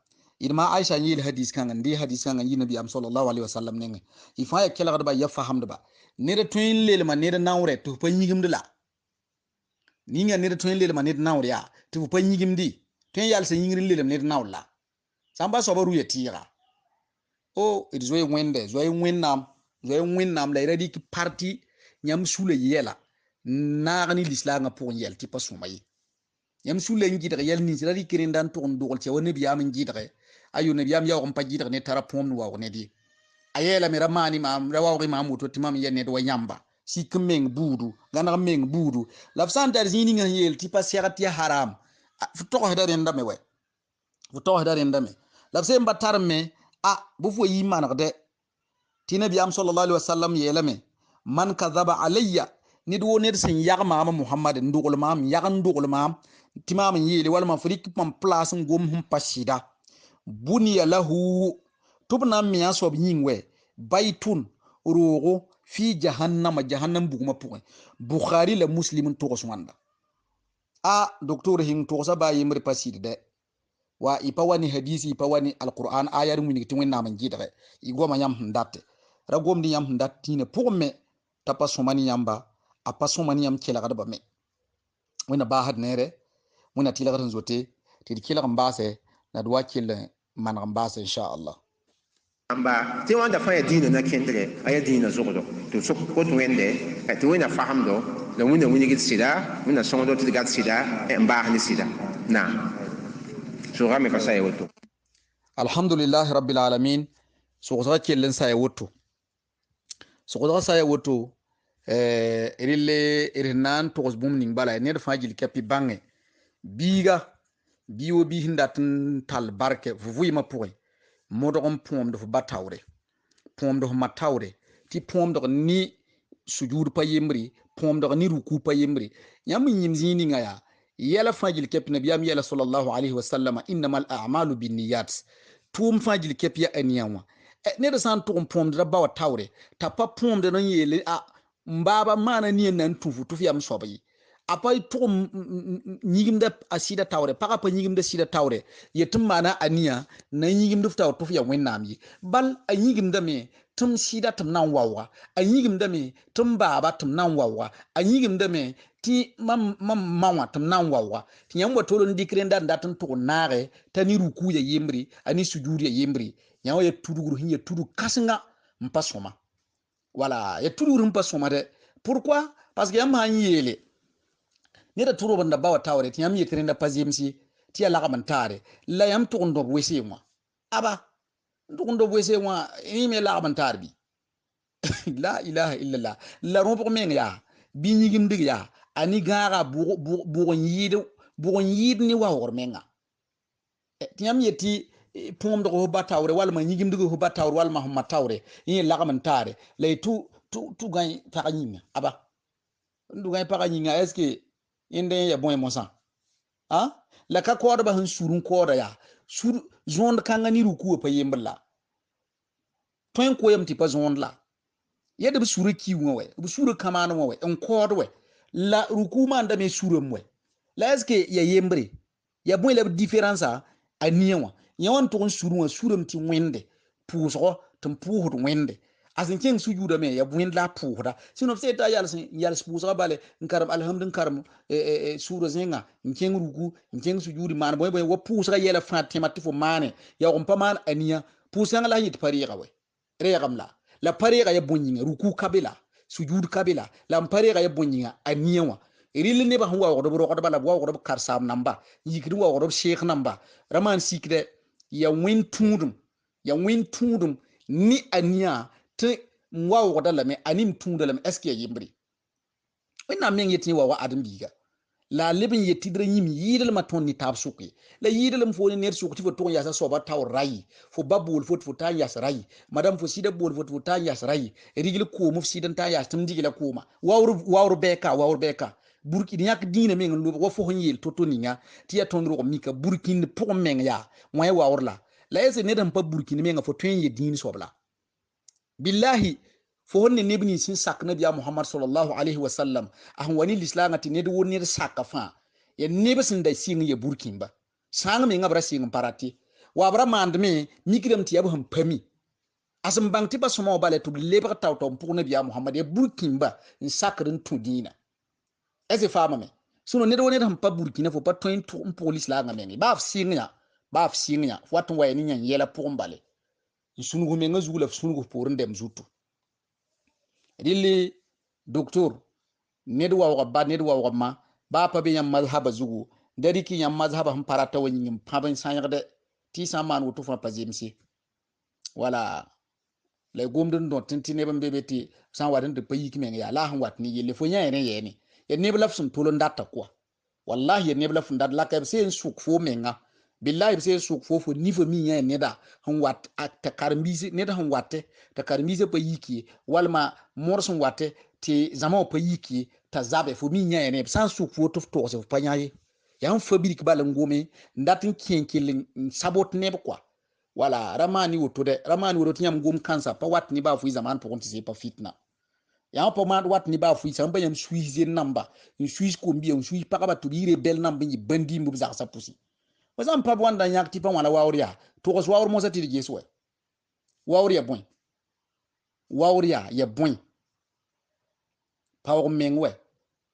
irma aisha yil hadis kan ndi hadis kan yi nabi am sallallahu alaihi wasallam ne ifaya kilada ba ya fahamda ba ne da twin lele ma ne da nawre to fa yigimde la ni nga ne da twin lele ma ne da nawre ya to fa yigimdi twin yal sa yingrin lele ne da nawla samba so baru ya tira o it zoy wende zoy winnam la redi ki parti nyam sule yela naagni lislanga pour yel ti pasumay yam sule ngidre yel ni redi kirin dan to ndol ci woni biyam ngidre ayu ne biyam yaw pa ngidre ne tara pom wa ne di ayela mi ramani ma rawawi ma muto timam yenne do nyamba si kemeng budu gana meng budu lafsan dar zini ngan yel ti pasiyati haram futo hedare ndame we futo hedare ndame lafse mbatar me bu fo yi manade tina biyam sallallahu alaihi wasallam yelame man kadhaba alayya ni do ne sen yagma ma muhammad ndugul mam yagan ndugul mam timam yeli wal ma frik pam place ngom hum pasida buniya lahu tubna miya sob yingwe baytun rugo fi jahannam buguma puwe bukhari la muslimin to swanda docteur hing to sa bayi mri paside de wa ipawani hadisi ipawani alquran ayar mu ngi tinwen naman jidare igoma yam ndate ragom di yam ndati ne pourme tapa somani yamba apa somani yam kela gadba me wona ba had nere wona tilagaran zote til kila mbase na dwa kila man mbase insha Allah amba ti wanda fa ya dina na kendre aya dina zogodo to so ko to wende to wena fahamdo la wona woni git sida wona songo to gat sida e mba ni sida na so game fa say woto alhamdulillah rabbil alamin so ko kelen say woto so ko say woto irinan to bum ning bala ne fa jil kapi bange biga biwo bi hindatin tal barke vuyi ma pour modon pom do batawre pom do matawre ti pom do ni sujud pa yemri pom do ni ruku pa yemri nyam nyim zini ngaya yala fajil kep nabiyam yala sallallahu alaihi wasallam innamal a'malu binniyat tum fajil kep ya aniyawa ne da san tum pom do bawa tawre ta pa pom do non yele mbaba mana ni nan tufu yam sobayi apai tum nyigimda asida tawre paka pa nyigimda sida tawre yetum mana aniya na nyigimda ftaw tufu ya wennami bal a nyigimda me tum sida tum nan wawa a nyigimda me tum baba tum nan wawa a nyigimda me ti mam mawa tum nan wawa ti nyamwa tolo ndikrenda ndatum to nare tani ruku ya yemri ani sujudi ya yemri nyawa ya tuduguru hinya tudu kasinga mpasoma wala ya tuduguru mpasoma de pourquoi parce que yamma yele ne da turo banda bawa tawre ti yam yetrenda pazimsi ti ya lagaman tare la yam to ndo wese mo aba ndo wese mo ni me lagaman tare bi la ilaha illallah la rombo men ya bi nyigim dig ya ani gara bu yid ni wa wor menga ti yam yeti pom do ho batawre wal ma nyigim dig ho batawre wal ma ho tawre ni lagaman tare lay tu gay paranyinga aba ndu gay paranyinga est-ce que inde ya boy monsa la ka ko ba han surun ko da ya sur zone kanga ni ruku pa yembla toin ko yam ti pa zone la yede bu suru ki we bu suru kamana we en ko we la ruku ma nda me suru mwe la est-ce que ya yembre ya boy la différence a niwa yawan to suru wa suru mti wende puso tum puhu wende asin king sujuda me ya buin la puhda sino seta yal spusa bale nkaram alhamdulillah karam sura zinga king ruku king sujudi man boy wo pusa yela fatima tifo mane ya on paman aniya pusa la yit pariga we regam la pariga ya bunyiga ruku kabila sujud kabila la pariga ya bunyiga aniya wa iril ne ba huwa wodo ro bala wa wodo kar sam namba yikri wa wodo sheikh namba raman sikre ya win tudum ni aniya te mwa wadala me anim tunda lam eske yimbri ina men yeti wa adam biga la lebin yeti dre yim yidal ma ton ni tab suki la yidal fo ni ner suki fo ton yasa soba taw rai fo babul fo ta yas rai madam fo sida bol fo ta yas rai rigil ko mu sidan ta yas tum digila kuma wawru beka burki nyak dina men lo wo fo honyel to toninga tiya ton ro mika burkin po men ya moy wawrla la ese ne dam pa burkin men fo ton ye din sobla billahi fo honne nebni sin sak nabiya muhammad sallallahu alaihi wasallam ahun wani lislangati ne do ne saka fa ya nebe sin da sin ya burkimba sang me ngabra sin parati wa bra mandme mikram ti yabu pami asam bangti ba somo bale to lebre tawto pour nabiya muhammad ya burkimba in sakrin tudina ese fama me suno ne do ne ham pa burkina fo pa toin to police la ngame ba af sinya watun waye ni nyan yela pour mbale sunu go me ngazula sunu go pour ndem zutu dili doctor nedwa ba nedwa ma ba pa be yam mazhaba zugu dari ki yam mazhaba ham parata woni yim paban sanyade ti saman wutu fa pazimsi wala le gomdun don tintine ban bebeti san wadan de payi ki men ya la han wat ni yele fo nyaane yeni ya nebla fsun tolo ndata kwa wallahi ya nebla fun dat la ka se suk fo menga billahi se suk fo fo ni fo mi nyaane neda han wat ta karmbisi neda han watte ta karmbisi payi ki walma morson watte ti zama payi ki ta zabe fo mi nyaane san suk fo to to se fo nyaye ya han fabrik bala ngome ndatin kenkil sabot neb kwa wala ramani woto de ramani woto nyam gom kansa pa wat ni ba fu zaman pour onti se pa fitna ya pa ma wat ni ba fu sa ba yam suize namba une suisse ko mbi on suisse pa ba to bi rebel namba ni bandi mbu za sa pusi wazam pa wanda nyak ti pa wala wawriya to ko wawr mo sa ti je so wawriya bon wawriya ya bon power mengwe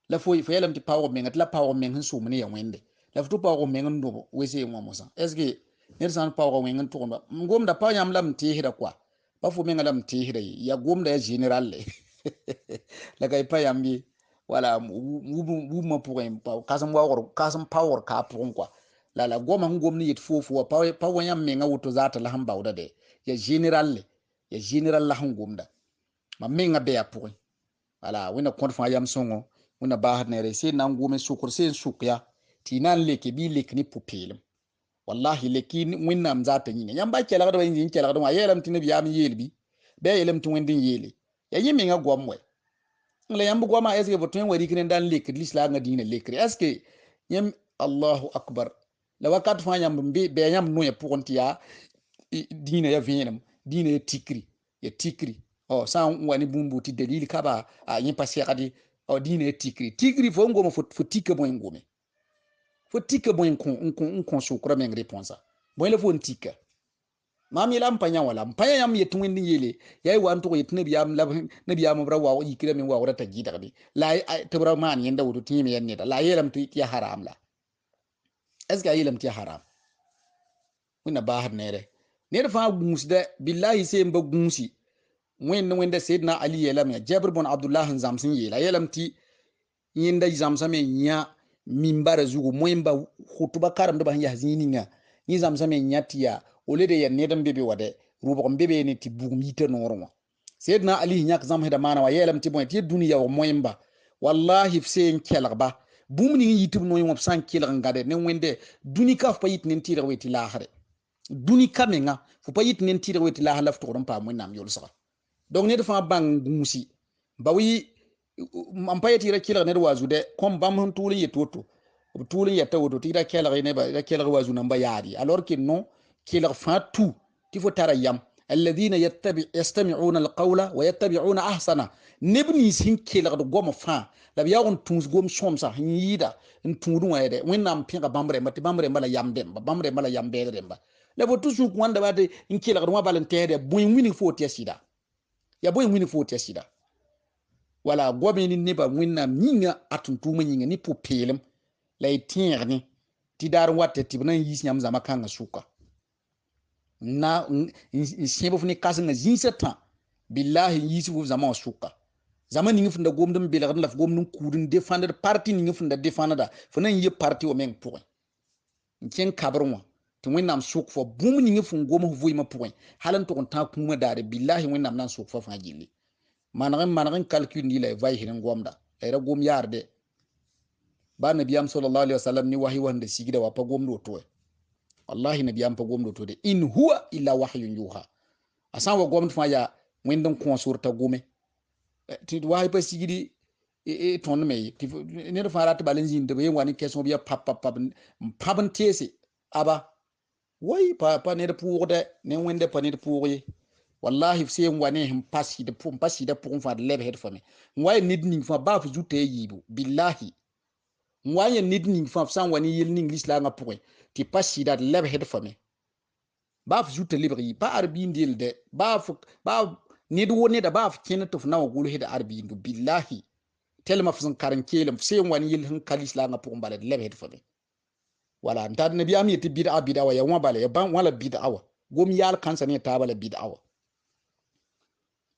la fo yelam ti power mengat la power meng hin sumni ya wende la fu power meng ndo wese mo mo sa esge nersan power meng to ba ngom da pa yam lam ti hira kwa ba fu menga lam ti hira ya gom da ya general le la kay pa yam bi wala mu ma pour en pa kasam power ka pour quoi la goma ngom ni yit fofu pa wanyam menga wuto zata la hamba uda de ya general la hangom da ma menga be ya pour wala wina kon fa yam songo wina bahar ne rese nan gome sukur sen sukya tinan leke bi lek ni pupilum wallahi lekin winnam zata nyine yamba kela da yin kela da wa yelam tin biya mi yelbi be yelam tin wendin yele ya yimi nga gomwe ngla yambu goma eske botun wari kin dan lek lisla nga dina lekri eske yam allahu akbar la wakat fa yam be yam no ya pontia dina ya vinam dina ya tikri o san wani bumbu ti dalili kaba a yin pasi kadi o dina tikri fo ngoma fo tikka boy ngome fo tikka boy kon sukra men réponse boy le fo tikka mami lam panya wala panya yam yetu ndi yele yayi wan to yetne biyam la ne biyam bra wa yikire men wa wala ta gida bi la tabra man yenda wudu timi yanne da la yelam ti ya haram la est-ce que yelam ti haram wina bahar nere nere fa gumsde billahi se mba gumsi wenda sayyidina ali yelam ya jabir bin abdullah zamsin yela yelam ti yinda zamsame nya mimbara zugo moyimba khutuba karam do ba ya zininga ni zamsame nyatiya olede ya nedam bebe wade rubo bebe ni ti bugumita normo sayyidina ali nyak zam heda mana wa yelam ti bon ti duniya wa moyimba wallahi fsen kelagba bumni yitub no yom san kelag ngade ne wende dunika fa yit nen tira weti lahare dunika menga fu pa yit nen tira weti lahare lafto ron pa mo nam yol sa donc ne fa bang gumsi bawi ampayati ra kelag ne wazu de kom bam hun tuli yetoto tuli yetawoto tira kelag ne ba kelag wazu namba yadi alors que non kelag fa tout tifo tara yam alladhina yastami'una alqawla wa yattabi'una ahsana nebni sin kelag do goma fa la biya on tuns gom somsa yida ntudu wayde wennam pinga bambre mala yamdem bambre mala yambe demba le bo tusu ko wanda bade in kelag do mabalen tede boy wini fo tiasida ya boy wini fo tiasida wala gobe ni neba wennam nyinga atuntuma nyinga ni popelem lay tierni ti dar watte tibna yis nyam zama kanga suka na sebo funi kasinga zinsata billahi yisu zama suka zaman ningi funda gomdum belagan laf gomnum kudin defender parti ningi funda defender funa yi parti o men point ken kabrwa to wennam suk fo bum ningi fun gom vuy ma point halan to ta kuma dare billahi wennam nan suk fo fa jilli managin calcul ni lay vay hirin gomda era gom yarde ba nabiyam sallallahu alaihi wasallam ni wahi wanda sigida wa pa gomdo to wallahi nabiyam pa gomdo to de in huwa illa wahyun yuha asan wa gomdo fa ya wendon consorta gome ti wahi pa sigidi ton me ti ne fa rat balen zinde be wani question biya paban tese aba way pa ne pour de ne wende pa ne pour yi wallahi se wane him pasi de pum fa de lebe het fami ngwaye nidning fa ba fu jute yibu billahi ngwaye nidning fa san wani yel ning lisla nga pour ti pasi da lebe het fami ba fu jute libri ba arbi ndil de ba nid woni da ba fu kene to na wulu heda arbi ndu billahi telma fu san karan kelem se wani yel hin kalisla nga pour bale lebe het fami wala ntad nabi am yeti bid'a wa ya wa bale ya ban wala bid'a wa gom yal kansa ne ta bale bid'a wa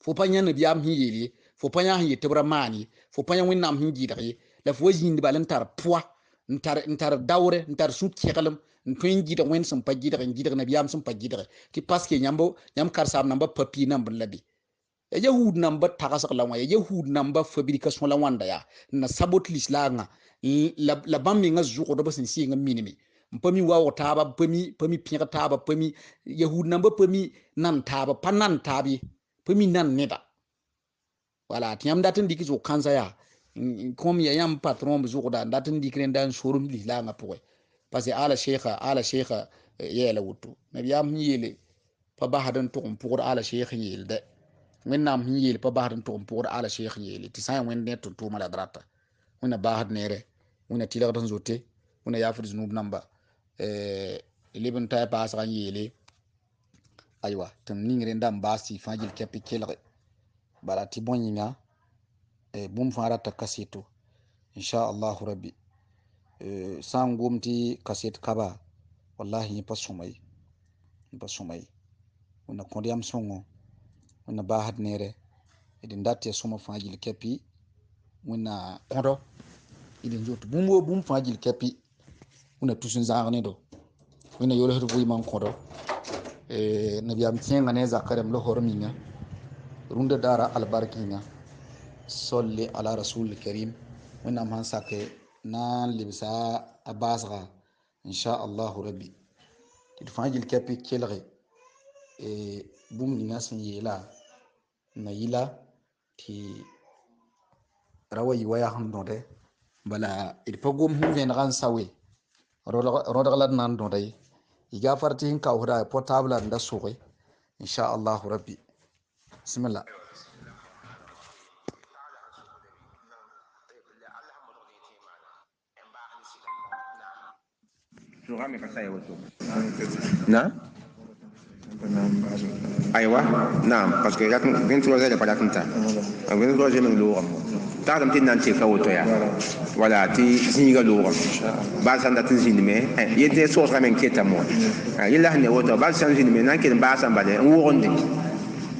fo pa nyan nabi am hiyeli fo pa nyan hi tebra mani fo pa nyan winnam hi gidari la fo jindi balen tar poa ntar dawre ntar su kekalum ntwen gida wen sum pa gidari nabi am sum pa gidari ki paske nyam karsam namba papi nam labi ya yahud namba tagasak lawa ya yahud namba fabrication la wanda ya na sabot lislanga la bammi nga zuko do basin si nga minimi mpami wa taba pami pinga taba pami yahud namba pami nan taba panan tabi pami nan neda wala tiam datin diki zo kanza ya kom ya yam patron bu zuko da datin dikren dan showroom li la nga poe parce ala sheikha yela wutu nabi am yele pa bahadan to pour ala sheikha yele de wennam yele pa bahadan to pour ala sheikha yele ti sa wen net to mala drata wona bahad nere wona tilar dan zote wona yafur zunub namba leben tay pas ran yele aywa tam ningre ndam basi fajil kepi kelre bala ti bonyinga bum fara ta kaseto insha Allah rabbi sangumti kaset kaba wallahi pa sumay wona kondiam songo wona bahad nere edin datte suma fajil kepi wona kondo idin jotu bum fajil kepi wona tusun zarne do wona yolo heto buy man kondo nabiyam tienga ne zakarem lo horminya runda dara albarkinya solli ala rasul karim wona man sake na libsa abasra insha Allah rabbi ti fajil kepi kelre bum ni nasin yela na yila ti rawayi waya handode bala il pogum hu ven ran sawe rodagala nan do day iga farti hin ka hura portable nda suwe insha Allah rabbi bismillah na aywa naam parce que yak bin to zai da paratinta bin to zai min lo ta dam tin nan ce ka woto ya wala ti zinga lo ba san da tin zinme yede so ra men keta mo yilla ne woto ba san zinme nan ke ba san ba de woronde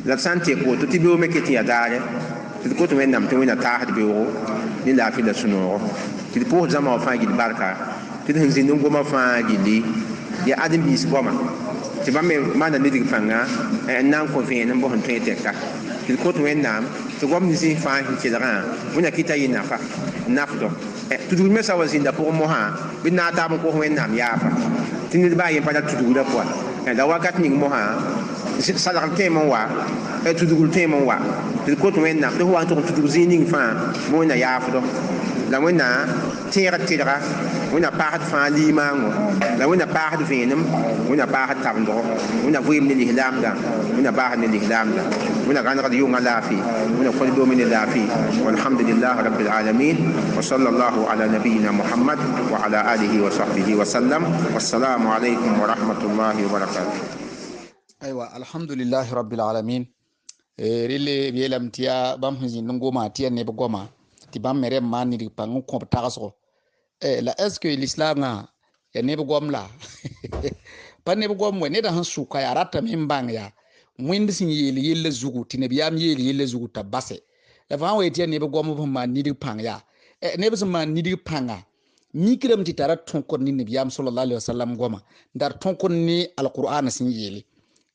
la santé ko to ti bi o me keti ya dare ti ko to men nam to wina ta had bi o ni la fi la suno ti po zama fa gi barka ti hin zin ngoma fa gi li ya adam bis goma ti ba me mana ni dig fanga nan ko fe nan bo hon tete ka ti ko to men nam ti gom ni sin fa hi ti dara wina kita yina fa nafdo tu me sa wazinda pour mo ha bi na ta mo ko men nam ya fa ti ni ba yin pa da tu da ko da wakat ni mo ha salar tema wa tu dugul tema wa ti ko to men nam do wa to tu zining fa mo na ya fa do la wena tira wena pahat fa limango la wena pahat venum wena pahat tabndo wena vim ni ihlamda wena pahat ni ihlamda wena ganra di yunga lafi wena ko do min lafi walhamdulillah rabbil alamin wa sallallahu ala nabiyyina muhammad wa ala alihi wa sahbihi wa sallam wassalamu alaykum wa rahmatullahi wa barakatuh aywa alhamdulillah rabbil alamin rille bielam tiya bam hinzi ngoma tiya ne goma ti bam mere mani di pangu ko tagaso la est-ce que l'islam na ya ne gom la pa ne gom we ne da han suka ya rata min bang ya mwindi sin yele zugu ti ne biyam yele zugu tabase la fa we ti ne gom bo man ni di pang ya ne be man ni di panga ni kiram ti tara ton ko ni ne biyam sallallahu alaihi wasallam goma ndar ton ko ni alquran sin yele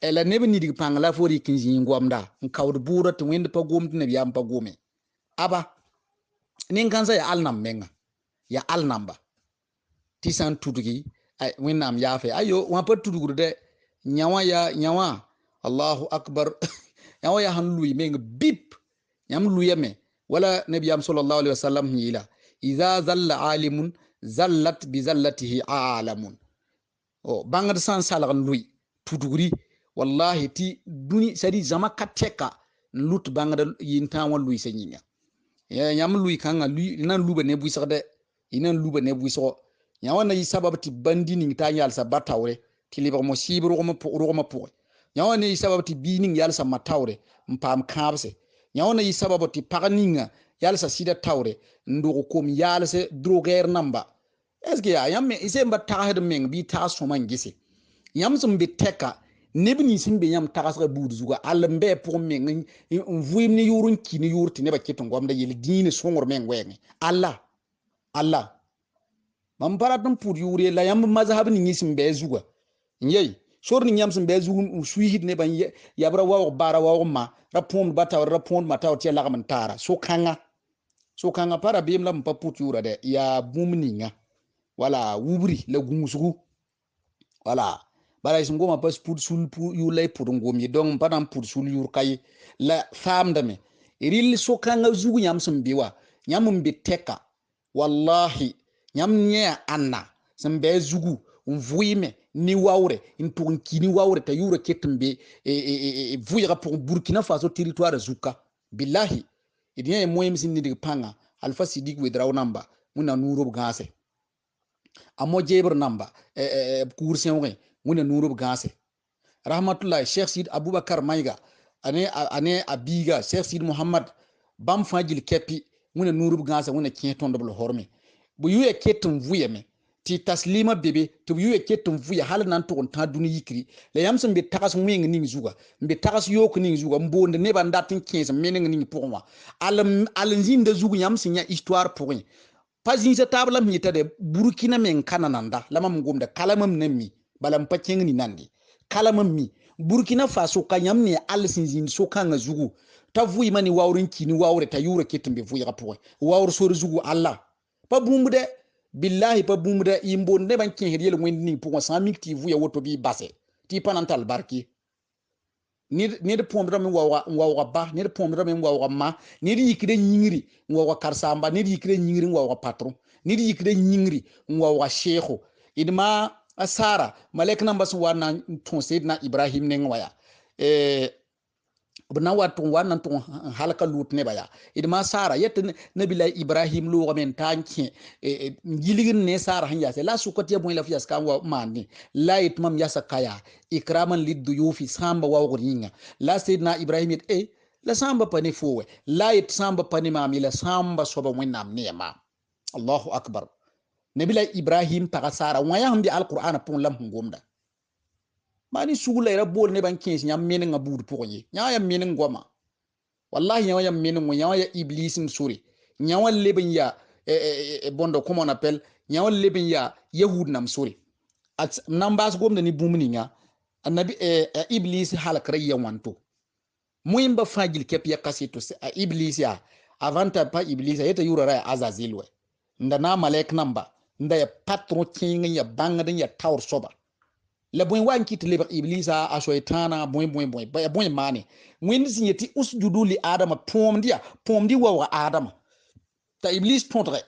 la ne be ni di pang la fori kinji ngom da nkawd buro ti windi pa gom ti ne biyam pa gome aba nin kansa ya alnam menga ya alnamba tisan tudugi ay winnam yafe ayo wa pa tudugu de nyawa Allahu akbar nyawa ya hanluy menga bip nyam luyame wala nabiyam sallallahu alaihi wasallam yila idha zalla alimun zallat bi zallatihi alamun o bangad san salagan luy tuduguri wallahi ti duni sadi zama kateka lut bangda yinta wan lui senyinya ya nyam lui kanga lui nan luba ne buisa de inan luba ne buiso nya wana yi sabab ti bandi ning ta nyal sa batawre ti liba mo sibru ko mo po nya wana yi sabab ti bining yal sa matawre mpam kabse nya wana yi sabab ti paganinga yal sa sida tawre ndo ko mi yal se droger namba est-ce que ya yam ise mba tahed meng bi ta so man gise yam zum bi teka nebni simbe yam tagasra buud zuga almbe pour meng vuim ni yurun kini yurti ne ba keton gomda yel diine songor meng wenge Allah mam paratum pour yure la yam mazhab ni ngisim be zuga nyei sor ni nyam simbe zugu suihid ne ban yabra wa bara wa ma rapom bata rapom mata o la man tara so kanga para bim lam pa put yura de ya bumninga wala wubri la gumusugu wala bara isin goma pas put sul pu yu lay put ngomi donc padam put sul yur kay la famda me iril so kanga zugu nyam simbiwa nyam mbi teka wallahi nyam nye anna simbe zugu mvuime ni wawre intun kini wawre ta yura ketumbe vuyra pour Burkina Faso territoire zuka billahi idien moyem sinni dig panga alfa sidik wedraw namba muna nuro gase amo jebr namba kursen we muna nuro gase rahmatullah Sheikh Sid Abubakar Maiga ane abiga Sheikh Sid Muhammad bam fajil kepi muna nuro gase muna kieton doblo horme bu yuye ketum vuyeme ti taslima bebe to yuye ketum vuya hal nan to ta duni yikri le yamsam be tagas mweng ning zuga mbe tagas yok ning zuga mbonde ne ba ndatin 15 mening ning pour moi alanzin de zugu yamsin ya histoire pour rien pas une table mi tade Burkina men kanananda lamam gomda kalamam nemmi balam paceng ni nandi kalamam mi Burkina Faso kanyam ni alsinzin so kanga zugu ta vuy mani wawrin kini wawre ta yura ketumbe vuya pour wawr so zugu Allah pa bumde billahi pa bumda imbo ne ban kin hediyel wendi pour 100 000 ti vuya woto bi basse ti panantal barki ni de pomdra mi wawa ba ni de pomdra mi wawa ma ni de yikide nyingiri wawa karsamba ni de yikide nyingiri wawa patron ni de yikide nyingiri wawa sheikho idma asara malek namba su wana ton sayyidina Ibrahim ne ngwaya bna watun wannan tun halaka lut ne baya idma sara yet nabila Ibrahim lo men tanki giligin ne sara hanya sai la sukati bon la fias kan wa mani la itmam yasa kaya ikraman liduyufi samba wa guringa la sayyidina Ibrahim la samba pani fowe la it samba pani mami la samba soba wenam nema Allahu akbar nabila Ibrahim paga sara waya handi alquran pon lam ngomda mani sugula ira bol ne ban 15 nyam menin ngabud poye nya ya menin goma wallahi nya ya menin ngo nya ya iblis msuri nya wal leben ya bondo comment on appelle nya wal leben ya yahud nam suri at nambas gomda ni bumni nya annabi iblis halakra ya wanto muimba fagil kep ya kasito iblis ya avanta pa iblis yeta yurara azazil we ndana malek namba nda ya patron king ya bangaden ya tawr soba la boy wan kit le iblisa a shaytana boy mane when sinyeti usjudu li adama pomdi wa adama ta iblis tontre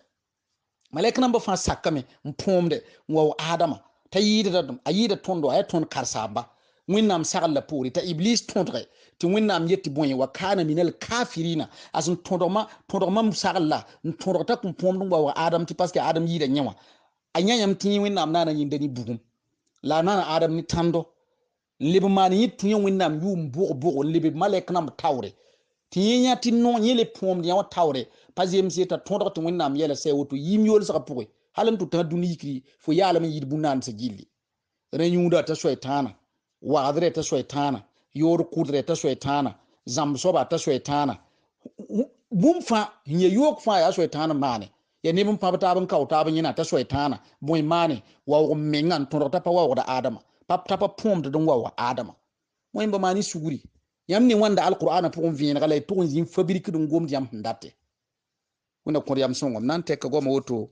malek namba fa sakame pomde wa adama ta yida tondo ay ton karsamba winnam sagal la pori ta iblis tontre ti winnam yetti boy wa kana minal kafirina asun tondo ma sagal la tondo ta pomdo wa adam ti parce que adam yida nyawa anyanyam ti winnam nana yindani bugum la nana adam ni tando libe mani yitunyo winnam yum bogo libe malek nam tawre tinya tinno nyele pom dia wa tawre pazem seta tondo to winnam yela se woto yimyol saka puwe halan to tan duni kri fo yala mi yid bunan sa gilli renyuda ta shaytana wa adre ta shaytana yor kudre ta shaytana zamsoba ta shaytana bumfa nye yok fa ya shaytana mane ya nebun pabata ban kauta ban yana ta shaytana boy mane wa mengan to ta pa wa da adama pap ta pa pom da don wa adama moy ba mani suguri yamni wanda alqur'ana pour vien gala pour zin fabrique dum gom diam ndate kuna ko yam songo nan tek go ma woto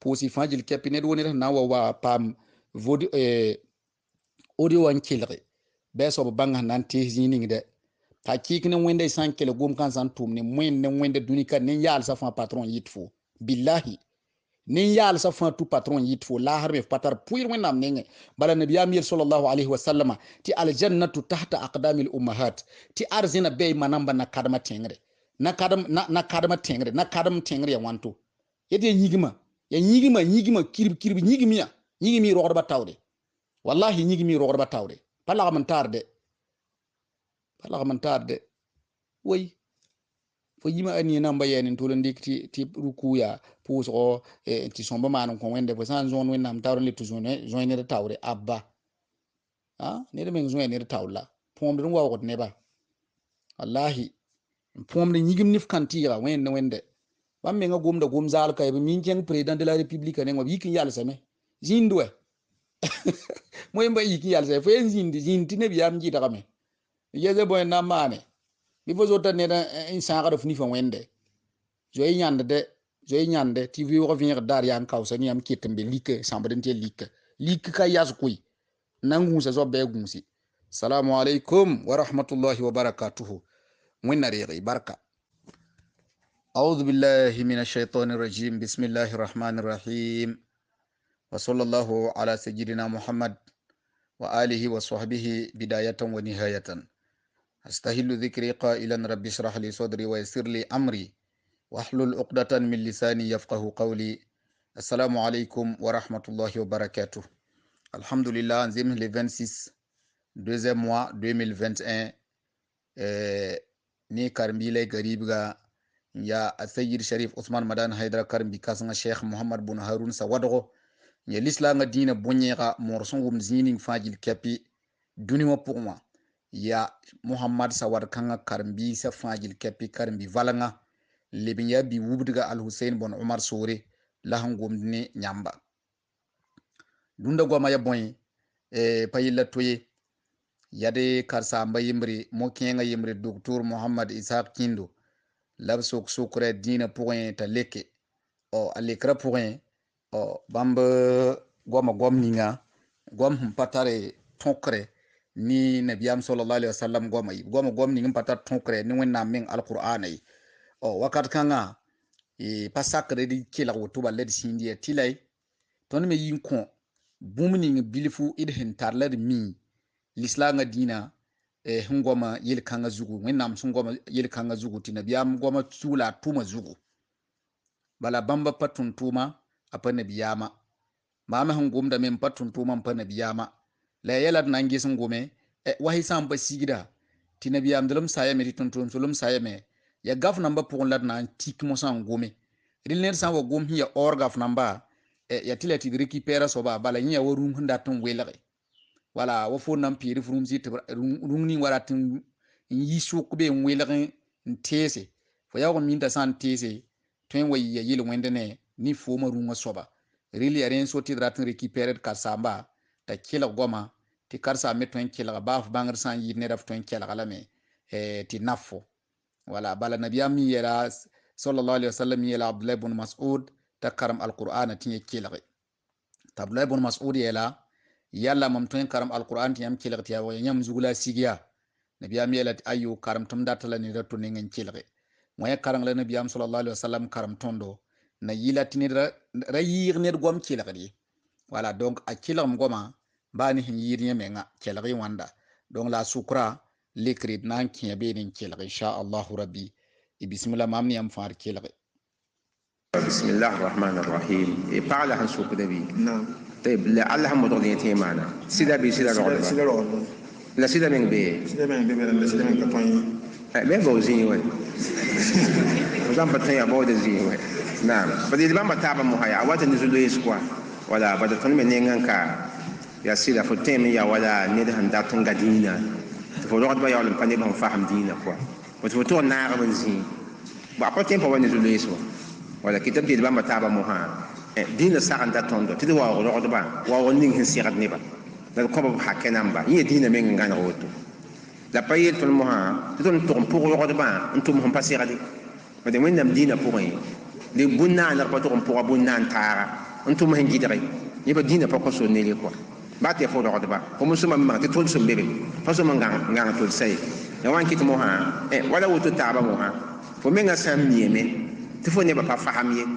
posi fajil kepine do ne na wa pam vodi audio wan kilre be so banga nan te zini de ta kikne wende san kele gom kan san tumne moyen ne wende dunika ne yal sa fa patron yitfo billahi nin yal sa fa tu patron yit fo la harbe patar puir wẽnnaam nengẽ bala nabiyam yel sallallahu alaihi wasallama tɩ aljannatu tahta aqdamil ummahat tɩ arzẽna bɩ manamba na kadma tẽngre na kadma tẽngre na kadm tẽngre ya wãnto yet ya yĩgma kirb yĩgmi rogdba taoore wallahi yĩgmi rogdba taoore pa lagm n taarde way fo yima ani namba yenin to len ti ruku ya pusgo ti somba man ko wende fo san zone wen nam tawre le to zone ne tawre abba ne de men zone ne tawla pom dum wa ko ne ba wallahi pom de nyigim nif kantira wende bam me nga gom zal kay be min jeng president de la republique ne ngobi kin yalla same zindwe moy mba yiki yalla same fo zindi ne biyam jita kame yeze boy na mane bi fo zota ne da insanga do fni fa wende joy nyande tv wo venir dar yan kawsa ni am kitembe like sambaden te like ka yas kuy nangu sa zo be gunsi assalamu alaikum wa rahmatullahi wa barakatuh winna regi barka أعوذ بالله من الشيطان الرجيم بسم الله الرحمن الرحيم وصلى الله على سيدنا محمد وآله وصحبه بداية ونهاية أستهل ذكري قائلا رب اشرح لي صدري ويسر لي أمري واحلل عقدة من لساني يفقه قولي السلام عليكم ورحمة الله وبركاته الحمد لله نزيم le 26 deuxième mois 2021 ni karmbile garibga ya Sayyid Sharif Ousmane Madane Haidara Karimbi kasanga Sheikh Muhammad Bun Harun Sawadgo ya l'islam dina bonyega morson wum zining fajil kapi dunima pour moi ya Muhammad Sawad kanga Karimbi sa fajil kapi Karimbi valanga lebinya bi wubdiga Al Hussein Bon Omar Sore lahangum ni nyamba dunda goma ya boy payilla toye yade karsa mba yimri mo kenga yimri docteur Muhammad Ishaq Kindo lab sokre dina pourrin ta leke o alekra pourrin o bamba goma gom patare tonkre ni nabiyam sallallahu alaihi wasallam gom ni patar tonkre ni wenna men alqur'ani o wakat kanga pasakre di kila wotuba led sindiya tilay ton me yin kon bumni bilifu idhen tarlad mi l'islam dina hungoma yel kanga zugu wennam sungoma yel kanga zugu tinabiyam goma tula tuma zugu bala bamba patun tuma apa nabiyama mama hungum da men patun tuma pa nabiyama la yelad nangi sungume wahi samba sigida tinabiyam dalum sayame titun sulum sayame ya gaf namba pour lad nan tik mo sangume rilner san wo gum hiya orgaf namba ya tilati récupérer soba bala nya worum hundatun welare wala wo fo nam piri frumzi rungni waratin yi shukbe welare ntese fo yawo minta san tese twen way ya yil wendene ni fo ma runga soba rili aren so tidratin récupérer karsamba ta kila goma ti karsa metwen kila baaf bangar san yi ne daf twen kila galame ti nafo wala bala nabiyam yera sallallahu alaihi wasallam yela Abdullah ibn Mas'ud ta karam alquran tin kila Abdullah ibn Mas'ud yela yalla mam tun karam alquran tiyam kilgti ya nyam zugula sigiya nabiyam yelat ayu karam tum datala ni ratu ni ngin kilgti moya karang la nabiyam sallallahu alaihi wasallam karam tondo na yilatini rayir ne gom kilgti wala donc a kilgam goma bani hin yirnya menga kilgti wanda donc la sukra likrid nan kiya be nin kilgti insha Allah rabbi bismillah mamni am far kilgti bismillahir rahmanir rahim e parla han sukdabi طيب لعلها مضغنيتين معنا سيدا بي سيدا رغد لا سيدا من بي لا سيدا من كطوين ما بوزيني وين وزان بطنية بود الزيني وين نعم بدي دبان بتابع مهايا عوات النزول يسكوا ولا بدي تنمي نينغان كا يا سيدا فتيم يا ولا ندهن داتن قدينا تفو رغد بيا ولم قنبه هم فاهم دينا كوا وتفتو النار من زين بأقوتين فوا النزول يسوا ولا كتاب دي دبان بتابع مهايا dina sagan da tondo tidi wa ro ba wa ning hin sigat ne ba da ko ba hakena ba yi dina men ngana woto la payet tul moha ton to pour ro ba antum hum pasiradi ba de men dina pour yi de bunna na ba to pour bunna tara antum hin gidare yi ba dina pa ko so ne le ko ba te fo ro ba ko musuma ma te tol so bebe fa so man ngana tol sai ya wan kit moha wala woto taba moha fo men ga sam nieme te fo ne ba pa fahamye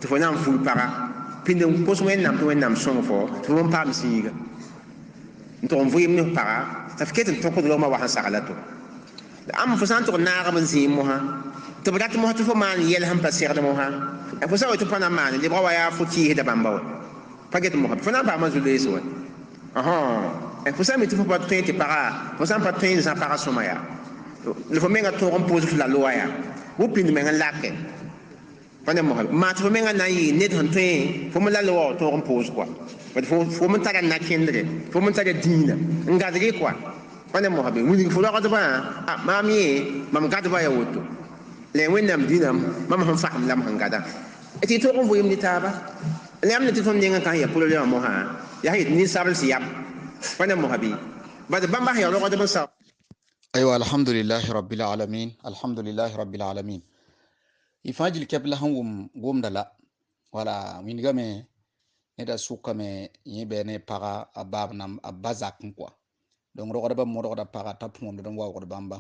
te fo nan ful para pindin pos wẽnnaam tɩ wẽnnaam sõng fo tɩ fo paam zĩiga n tʋg n vɩɩm ne paga t'a f ket n tõkd roma wa sẽn sagla to am fo sã n tʋg naagb n zĩig mosã tɩ b rat mos tɩ fo maan yɛl sẽn pa segd mosã fo sa wa tɩ pa na n maane lebga wa yaa fo kɩɩsda bãmba wa pa get mosã fo na n paama zu-leese wa fo sã mi tɩ fo pa tõe tɩ paga fo sã n pa tõe n zã paga sõma yaa la fo menga tõog n pʋʋs f la loa yaa wo pind meng n lake pa ne mosã maa tɩ fo menga na n yɩɩ ned sẽn tõe fo me la loa tõog n pʋʋs koa fo me tara nakẽndre fo me tara dĩinã n gadge koa pa ne mosã be wilg fo rogdbã maam ye mam gadba ya woto la wẽnnaam dĩinã mam sẽn fagem la m sẽn gada tɩ y tõog n vɩɩm ne taaba la yãmb ne tɩ tõnd nengã kan ya problɛmã mosã yaa yetɩ ninsabl sɩ yam pa ne mosã be bad bãmba sẽn ya rogdb n sa aywa alhamdulillahi rabbil alamin alhamdulillahi rabbil alamin ifajil kepla han gomda la wala wingame neda sukame yebe paga abab nam abazak quoi donc rogda ba mo rogda paga tapum do wa ko bamba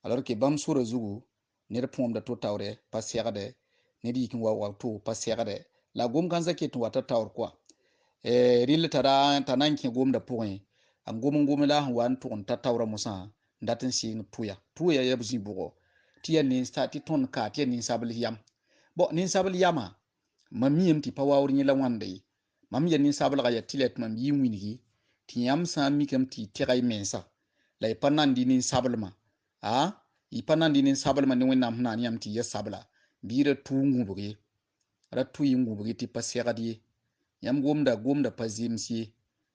alors que bam sura zugu ne pom da to tawre pas yagade ne di kin wa to pas yagade la gom kan zake to wata tawr quoi ril tara tanan ki gom da point am gom la wan to on ta tawra musa ndatin sin tuya ya buzi bugo tiya ni stati ton ka tiya ni sabli yam bo ni sabli yama mamiyem ti pawawr ni la wande mam ya ni sabla ga ya tilet mam yi wingi ti yam sa mi kam ti tiray mensa la panan di ni sablma i panan di ni sablma ni wenam na ni yam ti ya sabla bira tungu bugi ra tuyingu bugi ti pasega di yam gomda pazimsi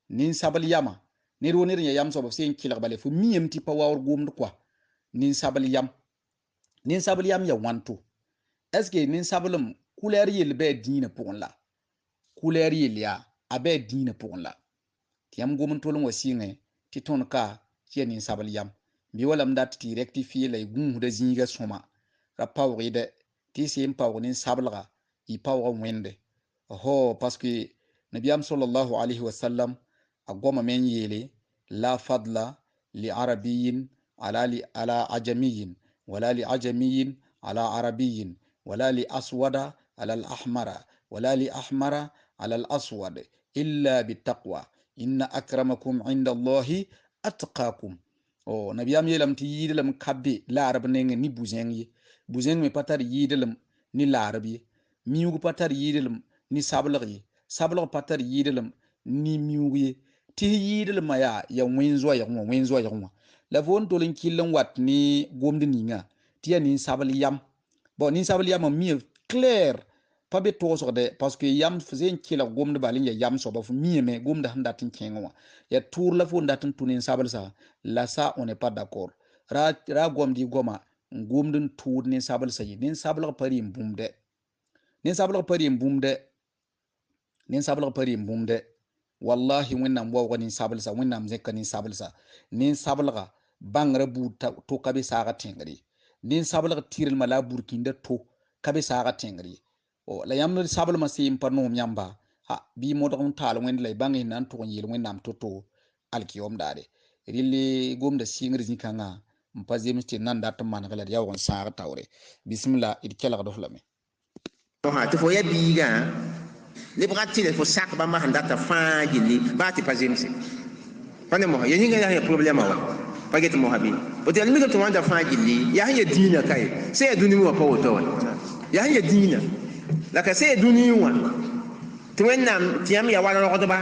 ni sabli yama ne ro ne yam so ba sen kila bale fu miyem ti pawawr gomd kwa nin sabli yam ya wanto est ce que nin sablum couleur yel be dina pour la couleur yel ya abe dina pour la ti yam gomn tolon wasinge ti ton ka ti nin sabli yam bi wala mdat ti rectifier lay gum de zinga soma ra pawri de ti sim pawr nin sablga i pawr wende parce que nabiyam sallallahu alayhi wa sallam agoma men yele la fadla li arabiyyin ala ajamiyyin wala li ajamiyyin ala arabiyyin wala li aswada ala al ahmara wala li ahmara ala al aswad illa bittaqwa inna akramakum inda allahi atqakum nabiyam yelam ti yidelam kabbe la arab nenge ni buzeng me patar yidelam ni la arabi miugu patar yidelam ni sablagi patar yidelam ni miugu ti yidelam ya wenzo ya la von tolin killan wat ni gomdi ninga ti ni sabli yam bon ni sabli yam mi clair pa be to so de parce que yam fazen kila gomdi balin ya yam so ba fu mi me gomda handa tin kenwa ya tour la fu ndatin tunin sabli sa la ça on n'est pas d'accord ra gomdi goma gomdin tour ni sabli sa yi ni sabli pari mbumde wallahi wẽnnaam waooga nin-sablsa wẽnnaam zẽka nin-sablsa nin-sablga bãngra buud to ka be saaga tẽngre nin-sablg tɩrlmã la a burkĩnda to ka be saaga tẽngre la yãmb sablmã seem pa noom yãmba bɩ modg n taal wẽnd la y bãng sẽn na n tʋg n yeel wẽnnaam to alkiyom daare rɩl gomda sɩngr zĩ-kãngã n pa zems tɩ nan dat n maneg la d yaoog n sãag taoore bismillah d kelgd f lame tɩ fo ya biigã lebga tɩ fo sak bãmba sẽn data fãa gilli baa tɩ pa zemse pa ne mosã ya yĩnga yaa problɛma wa pa get mosã bɩ woto ya mikame tɩ wãnda fãa gilli yaa sẽn ya dĩinã ka ye sẽn ya dũni wã pa woto wa yaa sẽn ya dĩinã la ka sẽn ya dũni wã tɩ wẽnnaam tɩ yãmb ya wa rogdba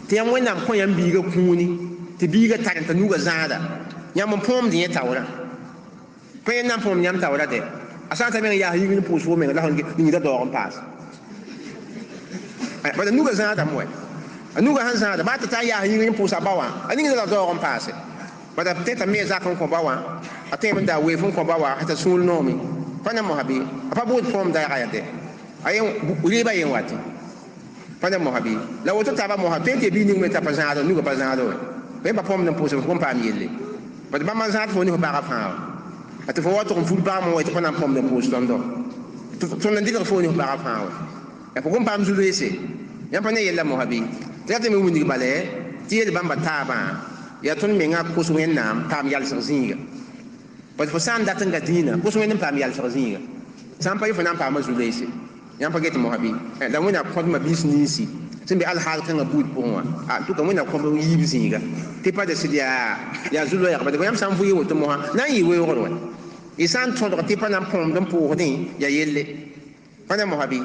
tɩ yãmb wẽnnaam kõ yãmb biiga kũuni tɩ biiga tar n t'a nuga zãada yãmb n põomd yẽ taoorã pa yẽ na n põomd yãmb taoorã dɛ a sã n ta meng yaa yĩngr n pʋʋs fo meng la yĩngda daoog n paas bala nuga zãadame wɛ a nuga sãn zãada baa tɩ ta yaa yĩngr n pʋʋsa ba wã a ningda la daoog n paase bala tẽta me zak n kõ ba wã a tõe n da weef n kõ ba wã t'a sũur noome pa ne mosã bɩ a pa bood põom daaga ya dɛ a rɩɩba yen wate pa ne mosã bɩ la woto taaba mosã tõe tɩ bii ning me t'a pa zãada nuga pa zãada wɛ bõe pa põmd n pʋʋsa fo n paam yelle bala bãmb n zãad fo ne fo baga fãa wa a tɩ fo wa tʋg n fur baamã wɛ tɩ pa na n põmd n pʋʋs tõndo tõnd n dɩlg fo ne fo baga fãa wa ya fo kõn paam zu-loeese yãmb pa ne yella mosã bɩ tɩ yaa tɩ me wĩndg bala tɩ yel bãmba taabã yaa tõnd mengã kos wẽnnaam paam yalsg zĩiga bad fo sã n dat n ga dĩinã kos wẽnd n paam yalsg zĩiga sã n pa ye fo na n paama zu-loeese yãmb pa get mohabi la wẽna kõd ma bis ninsi sẽn be alhaal kãngã buud pʋgẽ wã tʋka wẽna kõb yiib zĩiga tɩ pa da sɩd yaa zu-loɛɛgba bõe yãmb sã n vʋ yɩ woto mosã na n yɩ weoogd wɛ y sã n tõdg tɩ pa na n põomd n pʋʋsdẽ yaa yelle pa na mohabi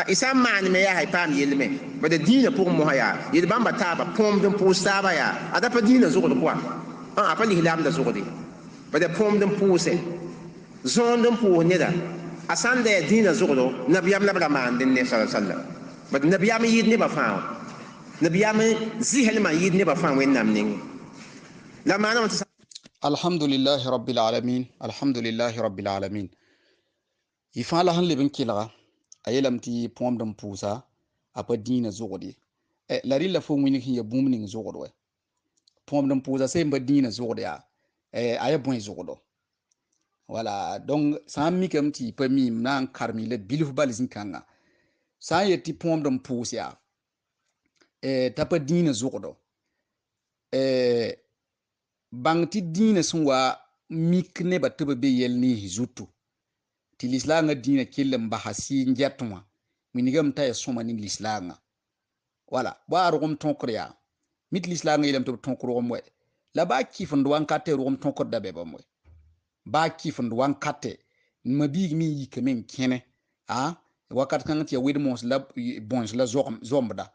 y sã n maan me yaa paam yellme bada dĩinã pʋgẽ mosã yaa yel bãmba taaba põomd n pʋʋs taaba yaa a da pa dĩinã zʋgd pʋa a pa lislaamda zʋgde bada põomd n pʋʋsɛ zõond n pʋʋs neda a sã n da yaa dĩinã zʋgdo nabiyam la b ra maand ne sa sallam bad nabiyam yɩɩd nebã fãa wã nabiyam zɩslmã yɩɩd nebã fãa wẽnnaam nengẽ la maana tɩ alhamdulillahi rabbil alamin alhamdulillahi rabbil alamin y fãa la sẽn leb n kelga a yeelame tɩ põomd n pʋʋsa a pa dĩinã zʋgd ye la rɩla fo wẽnig sẽn ya bũmb ning zʋgd wɛ põomd n pʋʋsa sẽn pa dĩinã zʋgd yaa a ya bõe zʋgdo wala donc sã n mikame tɩ y pa miim na n karem la bilf bal zĩ-kãngã sã n yet tɩ põomd n pʋʋs yaa t'a pa dĩinã zʋgdo bãng tɩ dĩinã sẽn wa mik nebã tɩ b be yɛl niis zutu tɩ lislaangã dĩinã kell n basa sɩɩn gɛt wã winigame t'a ya sõma ning lislaangã wala baa rʋgem tõkr yaa mi tɩ lislaangã yeelame tɩ b tõk rʋgem wɛ la baa kɩfend wãnkatɛ rʋgem tõkr da bɛ bãmb wɛ baa kɩfend wãnkatɛ ma biig me n yikame n kẽne wakat kãng tɩ ya wed bõens la zombda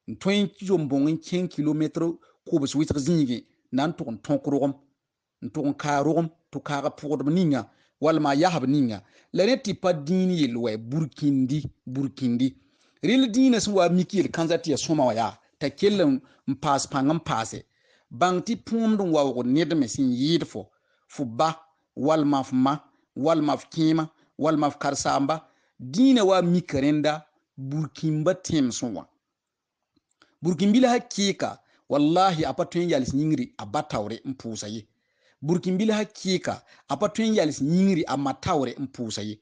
n tõe n zom bõng n kẽng kilometr kʋbs wɩsg zĩigẽ na n tʋg n tõk rʋgem n tʋg n kaa rʋgem tɩ kaaga pʋgdb ninga walma a yasb ninga la ne tɩ pa dĩin yel wɛ burkĩndi rel dĩinã sẽn wa mik yel kãnsa tɩ ya sõma wã yaa t'a kell n paas pãng n paase bãng tɩ põomd n waoogd nedme sẽn yɩɩd fo ba walma f ma walma f kẽema walma f karsaamba dĩinã wa mika rẽnda burkĩmba tẽemsẽ wã burkĩmbila sã kɩɩka wallahi a pa tõe n yals yĩngri a ba taoore n pʋʋsa ye burkĩmbila sã kɩɩka a pa tõe n yals yĩngri a ma taoore n pʋʋsa ye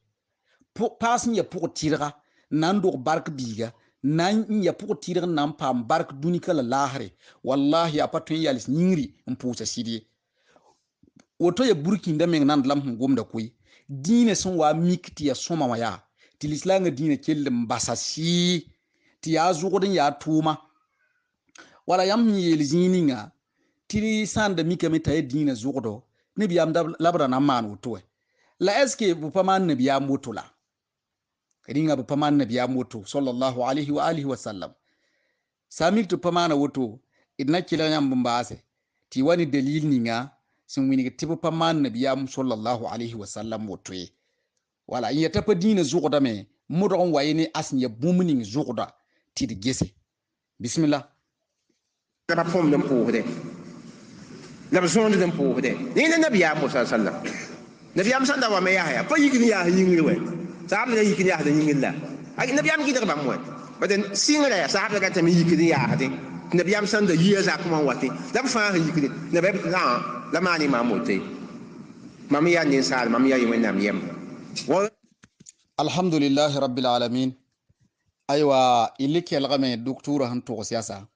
paas n ya pʋg tɩrga n na n dog bark biiga n ya pʋg tɩrg n na n paam bark dũnika la laasre wallahi a pa tõe n yals yĩngri n pʋʋsa sɩd ye woto ya burkĩnda meng nan lam sẽn gomda koe dĩinã sẽn wa mik tɩ ya sõma wã yaa tɩ lislaangã dĩinã kell n basa sɩɩ tɩ yaa zʋgd n yaa tʋʋma wala yãmb sẽn yeel zĩig ninga tɩ sã n da mikame t'a ya dĩinã zʋgdo nabiyaam la b ra na n maan woto wɛ la ɛske b pa maan nabiyaam woto la rĩnga b pa maan nabiyaam woto sallallahu alayhi wa alihi wa sallam sã n mik tɩ b pa maana woto d na kelg yãmb n baase tɩ wa ne dalil ninga sẽn wing tɩ b pa maan nabiyaam sallallahu alayhi wa sallam woto ye wala n yeta pa dĩinã zʋgdame modg n wa ye ne a sẽn ya bũmb ning zʋgda tɩ d gese bismillah la ba põmd n pʋʋsdɛ la b zõond n pʋʋsdɛ ne la nabiyaam sa sallam nabiyaam sãn da wa me yaa pa yik n yaas yĩngr wɛ sahabda da yik n yaasda yĩngr la nabiyaam gɩdg bãmb wɛ bad sɩngrã yaa sahabda ratame yikd n yaasdẽ tɩ nabiyaam sãn da yia zakẽ wã n watẽ la b fãa sẽn yikde la maan mam woto mam yaa ninsaal mam yaa yɩ wẽnnaam yɛmba alhamdulillahi rabbil alamin aywa illi kelgame doctura sẽn togs yasa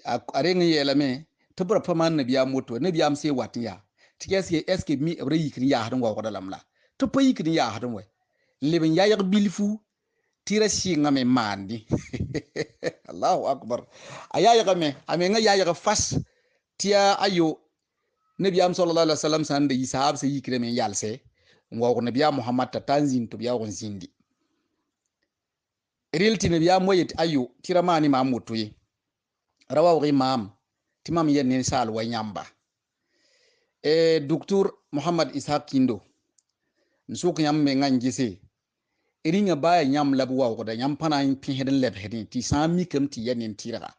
a reng n yeelame tɩ b ra pa maan nabiyaam woto nabiyaam see wat n yaa tɩ ɛske b ra yikd n yaasd n waoogda lame la tɩ pa yikd n yaasd n wɛ leb n yaɛg bilfu tɩ ra sɩngame n maandẽ allahu akbar a yaɛgame a menga yaɛg fas tɩ yaa ayo nabiyaam sallallahu alaihi wasallam sã n da yi sahaab sã yikdame n yalsɛ n waoog nabiyaam mohamad t'a ta n zĩnd tɩ b yaoog n zĩndi rel tɩ nabiyaam wa yetɩ ayo tɩ ra maan maam woto ye ra waoog maam tɩ mam ya ninsaal wa yãmba doctor mohamad ishaq kindo n sʋk yãmb menga n gese rĩngã baa ya yãmb la b waoogda yãmb pa na n pẽsd n lɛbsdẽ tɩ sã n mikame tɩ ya nin-tɩrga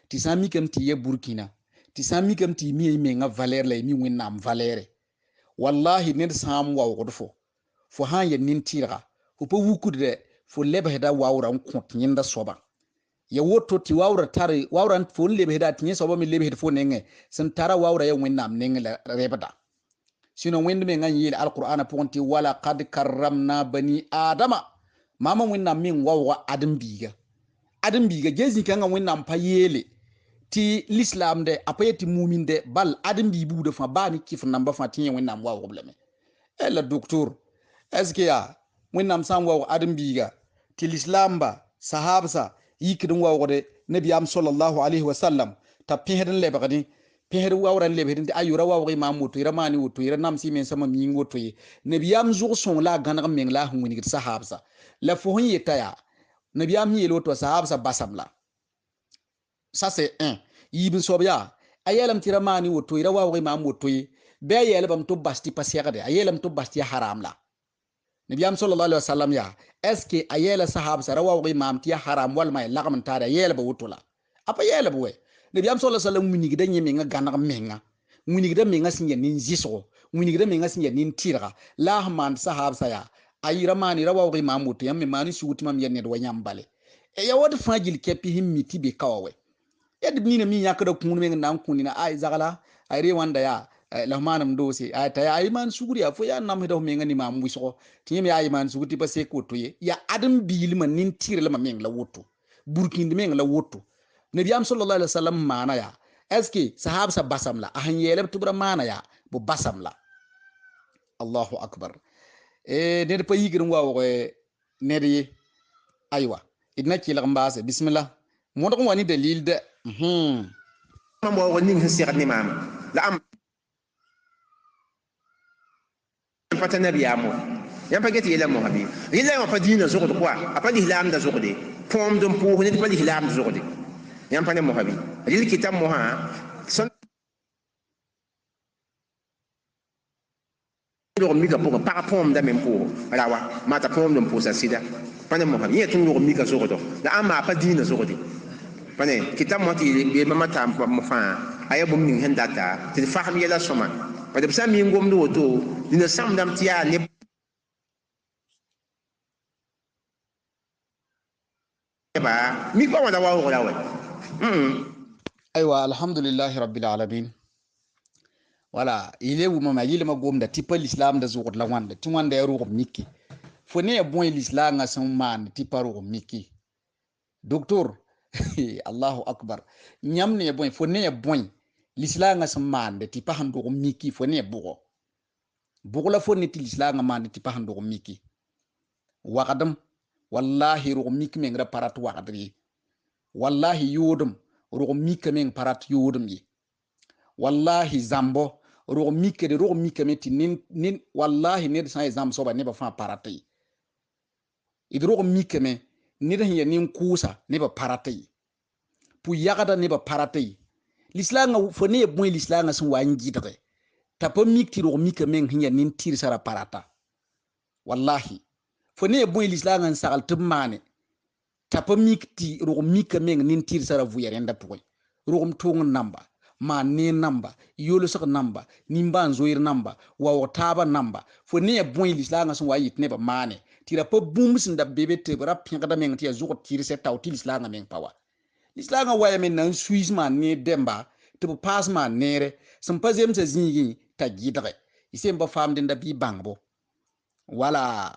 tɩ sã n mikame tɩ ya burkina tɩ sã n mikame tɩ y mi y menga valɛɛr la y mi wẽnnaam valɛɛre wallahi ned sã n waoogd fo sã n ya nin-tɩrga fo pa wukdɛ fo lɛbsda waoora n kõt yẽnda soaba ya woto tɩ waoora fo n lebsda tɩ yẽ soaba me lebsd fo nengẽ sẽn tara waoora ya wẽnnaam nengẽ la rɛbda sẽn wẽnd mengã n yeel alqur'ana pʋgẽ tɩ wala kad karramna bani adama mama wẽnnaam me n waooga ãdem-biiga ges zĩ-kãngã wẽnnaam pa yeele tɩ lislaamdɛ a pa yetɩ mumindɛ bal ãdem-bii buudã fãa baa ne kɩf namba fãa tɩ yẽ wẽnnaam waoogb lame la doctor est ce que yaa wẽnnaam sã n waoog ãdem-biiga tɩ lislaamba sahabsa yikd n waoogde nabiyam sallallahu alaihi wasallam t'a pẽsd n lebgdẽ pẽsd waoogrã n lebsd tɩ ayo ra waoog y maam woto y ra maane woto y ra namsɩ me sãma miing woto ye nabiyam zʋg sõng la a gãneg meng la a sẽn wingd sahabsa la fo sẽn yeta yaa nabiyam sẽn yeel woto sahabsa basam la ça c'est un yib n soab yaa a yeelame tɩ ra maane woto y ra waoog y maam woto ye bɩ a yeelbame tɩ b bas tɩ pa sɛgde a yeelame tɩ b bas tɩ ya haram la nabiyam sallallahu alaihi wasallam ya est-ce que a yeela sahabsa ra waoog y maam tɩ ya haram walma ya lagm n taada a yeelba woto la a pa yeelb wɛ nabiyam sallallahu alaihi wasallam winigda yẽ menga gãneg menga winigda menga sẽn ya nin zɩsgo winigda menga sẽn ya nin tɩrga la a sẽn maand sahabsa yaa a yɩra maane ra waoog y maam woto yãmb me maan sug tɩ mam ya ned wa yãmb bale ya wat fãa gil kɛpɩ sẽn mi tɩ be ka wa wɛ yad nina mi yãkda kũun meng n na n kũ nina ay zagla ay re wãnda yaa la manem doose ay t'a yaa y maan sugr yaa fo yaa namsda f menga ne maam wɩsgo tɩ yẽm yaa y maan sugr tɩ pa sek woto ye ya ãdem-biilmã nin tɩrlmã meng la woto burkind meng la woto nabiyam sallallahu alaihi wasallam maana yaa est-ce que sahabsa basam la a sẽn yeelb tɩ b ra maana yaa b basam la allahu akbar ned pa yikd n waoog ned ye aywa d na kelg n baase bismillah modg n wa ne dalil de mam waoog ning sẽn segd ne maama la am pa ta nabiyaam wa yãmb pa get yeela mosa bɩ yella wã pa dĩinã zogd pʋa a pa lislaamda zogde põomd n pʋʋs ned pa lislaamd zogde yãmb pa ne mosa bɩ rel kɩta mosã log mika pʋgẽ pag põomdame n pʋʋs rawa maa t'a põomd n pʋʋsa sɩda pa ne mosa bɩ yẽ tɩ log mika zogdo la ãmb maa pa dĩinã zogde pa ne kɩta mosã tɩ beemã t'a fãa a yaa bũmb ning sẽn data tɩ d fasem yɛla sõma pa d b sã n mi n gomd woto dĩna sãmdame tɩ yaa neb mik pa wãda waoogra wɛ aywa alhamdulillahi rabbil alamin wala ile wuma ma yɩlmã gomda tɩ pa lislaamda zʋgd la wãnda tɩ wãnda ya rʋgb miki fo ne ya bõe lislaangã sẽn maand tɩ pa rʋgb miki doctor allahu akbar yãmb ne ya bõe fo ne ya bõe lislaangã sẽn maande tɩ pa sẽn dʋg miki fo ne ya bʋgɔ bʋg la fo ne tɩ lislaangã maande tɩ pa sẽn dʋg miki wagdem wallahi rʋg mik meng ra parat wagdr ye wallahi yoodem rʋg mika meng parat yoodem ye wallahi zambo rʋg mikde rʋg mikame tɩ nin wallahi ned sã n ya zãmb soaba nebã fãa parata ye d rʋg mikame ned sẽn ya nin-kʋʋsa nebã parata ye pʋ-yagda nebã parata ye lislaangã fo ne ya bõe lislaangã sẽn wa n gɩdge t'a pa mik tɩ rʋg mika meng sẽn ya nin-tɩrsa ra parata wallahi fo ne ya bõe lislaangã n sagl tɩ b maane t'a pa mik tɩ rʋg mika meng nin-tɩrsa ra vʋya rẽnda pʋgẽ rʋgem tʋʋng namba maan ne namba yolsg namba nimbaan zoeer namba waoog taaba namba fo ne ya bõe lislaangã sẽn wa n yɩt nebã maane tɩ ra pa bũmb sẽn da bebe tɩ b ra pẽgda meng tɩ ya zʋgd tɩrse tao tɩ lislaangã meng pa wa lislaangã wayame na n suis maan ne dẽmba tɩ b paas maan neere sẽn pa zemsa zĩigẽ t'a gɩdge y sem pa faamd n da bɩ bãngbo wala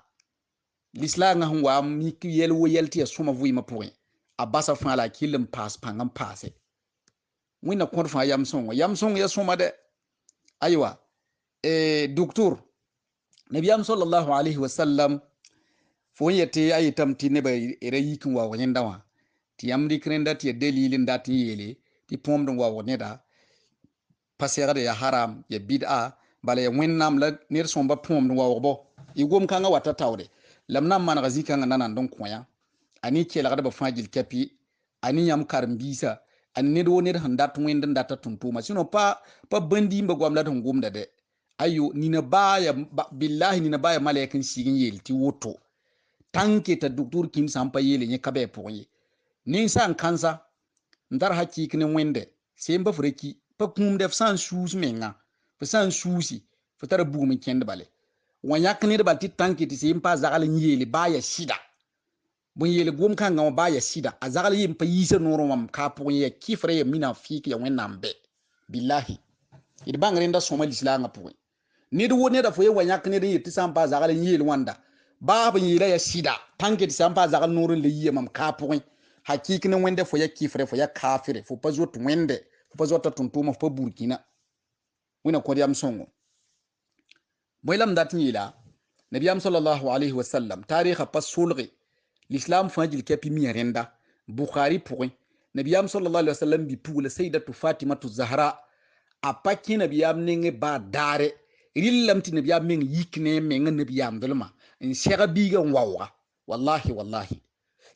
lislaangã sẽn wa mik yɛl wo yɛl tɩ ya sõma vɩɩmã pʋgẽ a basa fãa la a kell n paas pãng n paase wẽnna kõd fãa yam-sõng ya sõma dɛ aywa doctor nabiyam sallallahu alaihi wasallam fo n yetɩ a yetame tɩ nebã ra yik n waoog yẽnda wã tɩ yãmb dɩk rẽnda tɩ ya dalil n dat n yeele tɩ põomd n waoog neda pa sɛgd ya haram ya bid'a bala ya wẽnnaam la ned sõmba põomd n waoogbo y gom-kãngã wata taoode la m na n manega zĩ-kãngã nanand n kõ yã a ne kelgdbã fãa gil kɛpɩ a ne yãmb karen-biisa a ned wo ned sẽn dat wẽnd n data tʋm-tʋʋma sẽn pa bõn-dĩimba goam la d sẽn gomda dɛ ayo nina baaya billahi nina baaya malɛk n sig n yeel tɩ woto tãnke t'a doctor kĩnd sã n pa yeele yẽ ka bɩ a pʋgẽ ye ninsã n kãnsa n tar hakɩɩk ne wẽnde sem pa fo ra ki pa kũumdɛ f sã n suus menga f sã n suusi f tara bugum n kẽnd bale wã yãk ned bal tɩ tãnke tɩ sem pa zagl n yeele baaya sɩda bõn yeele gom-kãngã wã baaya sɩda a zagl yem pa yiisa noor wãm kaa pʋgẽ ya kɩfra ya mina fɩɩk ya wẽnnaam bɛ billahi d bãng rẽnda sõma lislaangã pʋgẽ ned wo neda fo ye wa yãk ned n yetɩ sã n pa zagl n yeel wãnda baa b yeela ya sɩda tãnke tɩ sã n pa zagl noor n la yia mam kaa pʋgẽ hakɩɩk ne wẽnde fo ya kɩfre fo ya kaafɩre fo pa zot wẽnde fo pa zota tʋm-tʋʋma fo pa burkina wẽna kõd yam sõngo bõe la m dat n yeela nabiyam sallallahu alaihi wasallam tarikha pas sulghi l'islam fajil kapi mi renda bukhari point nabiyam sallallahu alaihi wasallam bi pugla sayyidatu fatimatu zahra a pakki nabiyam nenge ba dare rillam ti nabiyam men yikne men nabiyam dulma in shega biga wawa wallahi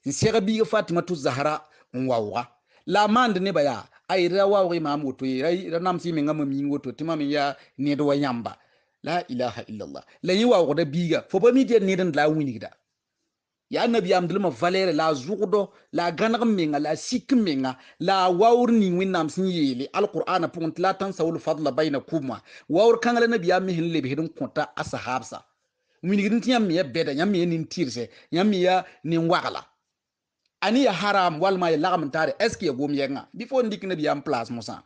in shega biga fatimatu zahra wawa la mand ne baya ay rawa imam woto ra namsi men ngam mi woto timam ya ne do yamba la ilaha illallah la yi wa da biga fo ba mi de ne dan la winigda ya nabi amdul ma valere la zuqdo la ganag menga la sik menga la wawr ni winnam sin yele alqur'ana punt la tansawul fadla bainakum wawr kangala nabi am hin lebe hedun konta ashabsa winigin tiyam me beda nyam me nin tirse nyam me ya nin wagala ani ya haram wal ma ya lagam tare eski ya gom yenga before ndik nabi am place musa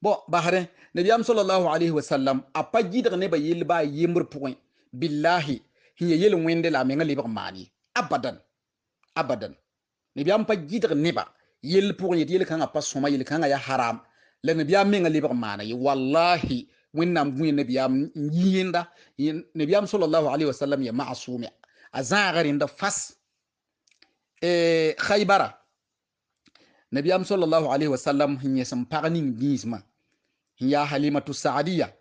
bo bahare nabi am sallallahu alaihi wasallam apa jidar ne ba yel ba yemur point billahi hiya yel wende la menga liba mani abadan nabi am pa jidar ne ba yel point yel kan apa soma yel kan ya haram la nabi am menga liba mani wallahi wennam bu nabi am yinda nabi am sallallahu alaihi wasallam ya ma'sumi azagarin da fas khaybara nabi am sallallahu alaihi wasallam hinya sam pagning bisma hiya halimatu saadiya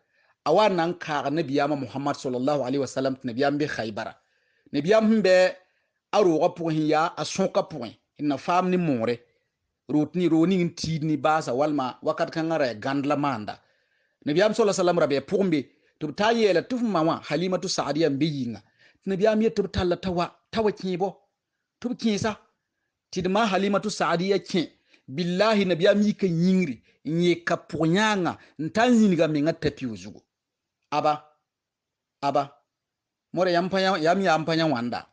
awanan ka nabi am muhammad sallallahu alaihi wasallam nabi am bi khaybara nabi am be aro ko hiya asonka point ina fam ni more rotni roni tidni basa walma wakat kan ngara gandla manda nabi am sallallahu alaihi wasallam rabe pombe to tayela tufma wa halimatu saadiya mbiyinga nabi am yetu talla tawa kibo to kinsa tidma halimatu saadiya kin billahi nabi am yika yingri nye kaponyanga ntanziniga menga tapi uzugo aba more yampanya wanda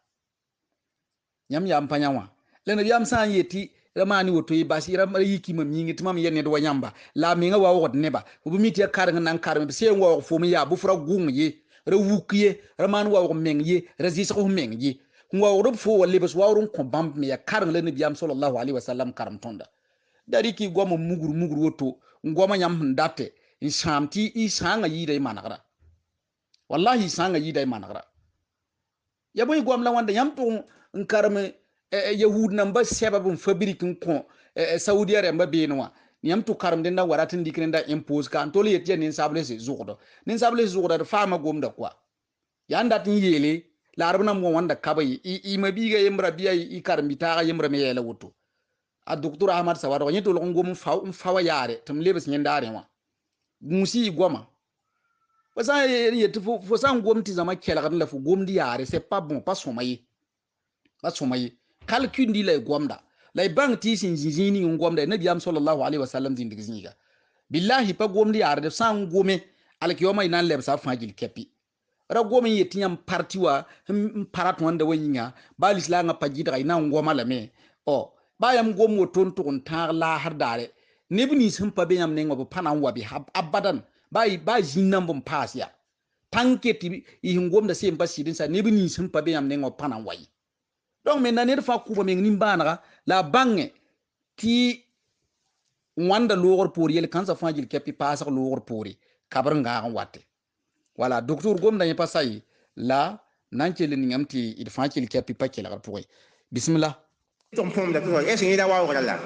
yampanya wa le nabi am san yeti ramani woto yi basi ram yiki mam yingi timam yenne do wanyamba la menga wa wot neba bu miti ya karanga nan karme se ngo fo mi ya bu fra gung ye ra wukiye raman wa meng ye razisa ko meng ye ngo rob fo walle bas wawrun ko bam mi ya karanga le nabi am sallallahu alaihi wasallam karam tonda dari ki goma mugur woto ngoma nyam ndate inshamti isanga yidai managra wallahi isanga yidai managra ya boy gom la wanda yam to nkarame yahud namba sebabun fabrikin ko saudi arabia benwa yam to karam den da waratin dikren da impose kan to le nin sable se zuqdo da fama gom da kwa yanda tin yele la arabna mo wanda kabay i mabiga yemra biya i karam bitaga yemra me yela woto a docteur ahmad sawado nyi to lo ngom fawa yare tum lebes nyandare wa musi goma wasa yeti fo san gomti zama kela kan la fu gomdi yare c'est pas bon pas somayi calcul di lay gomda lay bang ti sin zini ngomda nabi am sallallahu alaihi wasallam zin digziga billahi pa gomdi yare de san gome alkiyoma ina leb sa fajil kepi ra gome yeti yam partiwa parat wanda wanyinga balis la nga pajida ina ngoma la me o bayam gomo tonton tar la har dare nebni sun pa benyam ne ngobo panan wabi abadan ba jinnam bum pasya tanketi i ngom da sem basidin sa nebni sun pa benyam ne ngobo panan wayi donc men naner fa kuba men nimbana la bange ti wanda logor pour yel kansa fangil kepi pasar logor pourri kabar nga watte wala docteur gom da pa say la nankele ni ngamti il fangil kepi pa kela pour bismillah ton pom da to est ni da wa wa la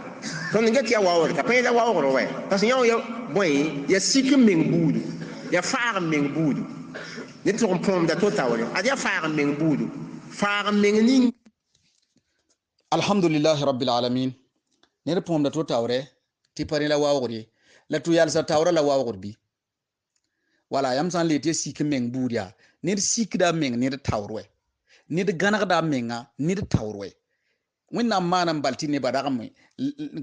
ton ngati ya wa wa ta pe da wa wa wa parce que yo boy ya sikim ming budu ya faar ming budu ni ton pom da to ta wa ya faar ming budu faar ming ni alhamdulillah rabbil alamin ne pom da to tawre ti pare la wa wa la tu yal sa tawra la wa wa bi wala yam san le te sikim ming budu ya ne sikda ming ne tawrwe ne ganak da menga ne tawrwe wẽnnaam maanam balti ne badagame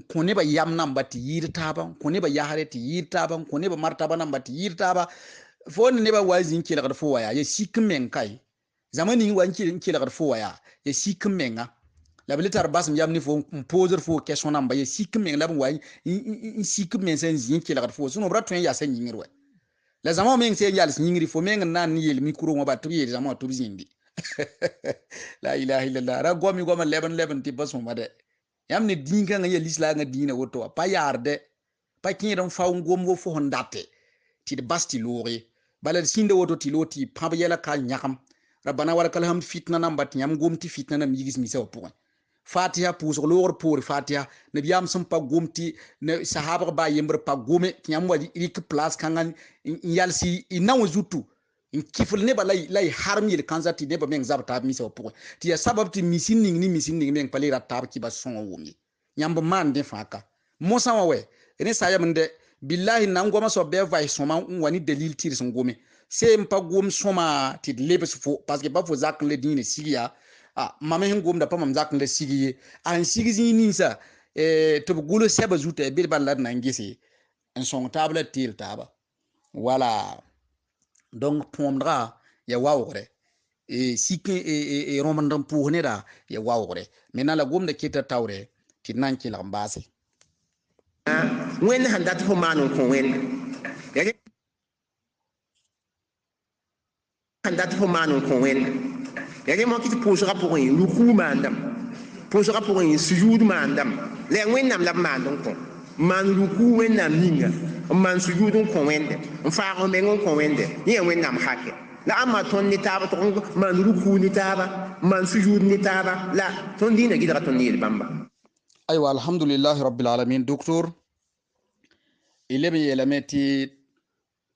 kõ neba yam nan ba tɩ yɩɩd taaba kõ neba yasre tɩ yɩɩd taaba kõ neba martaba nan ba tɩ yɩɩd taaba fo ne neba wa zĩn kelgd fo wa yaa ya sik meng kae zãma ning wa n kelgd fo wa yaa ya sik menga la b le tar basem yam ne fo n poosd fo question namba ya sik meng la b wa n sik meng sẽn zĩn kelgd fo sẽn b ra tõe n yaa sẽn yĩngr wɛ la zãma wã meng sẽn yals yĩngri fo meng n na n yeel mikro wã ba tɩ b yeel zãma wã tɩ b zĩndi la ilaha illallah ra gomi goma leben ti basu made yam ne dinka nga yelisla nga dina woto pa yarde pa kiran fa ngom wo fo ndate ti de basti lori balad sinde woto tiloti pab yela ka nyakam rabbana walakal hamd fitna nam bat nyam gomti fitna nam yigis mi saw point fatiha pus lor pour fatiha nabiyam sum pa gomti ne sahaba ba yember pa gome nyam wadi rik place kangan yalsi inaw zutu in kiful ne ba lay harmi le kanzati ne ba men zabta mi saw point ti ya sabab ti misin ni misin ning men palira tab ki ba songo wumi nyam ba man de faka mosa wawe ene saya mende billahi nangoma so be vai soma wani delil tir son gome se mpa gom soma ti lebes fo parce que ba fo zak le dine sigia mama hen gom da pa mam zak le sigiye an sigi ni sa to gulo seba zuta be ban lad na ngese en son table til taba voilà donc pomdra ya wawre sikki romandam pour ne da ya wawre mena la gom da kita tawre ti nanki la mbase when handat ho manu ko wen handat ho manu ko wen yage mo kiti posera pour un ruku mandam posera pour un sujud mandam le wen nam la mandam ko man ruku wen nam ninga man sujud ko wen de fa ko men ko wen de ni wen nam hakke la amma ton ni taba to man ruku ni taba man sujud ni taba la ton dina gidra ton ni bamba aywa alhamdulillah rabbil alamin docteur ilebe yelameti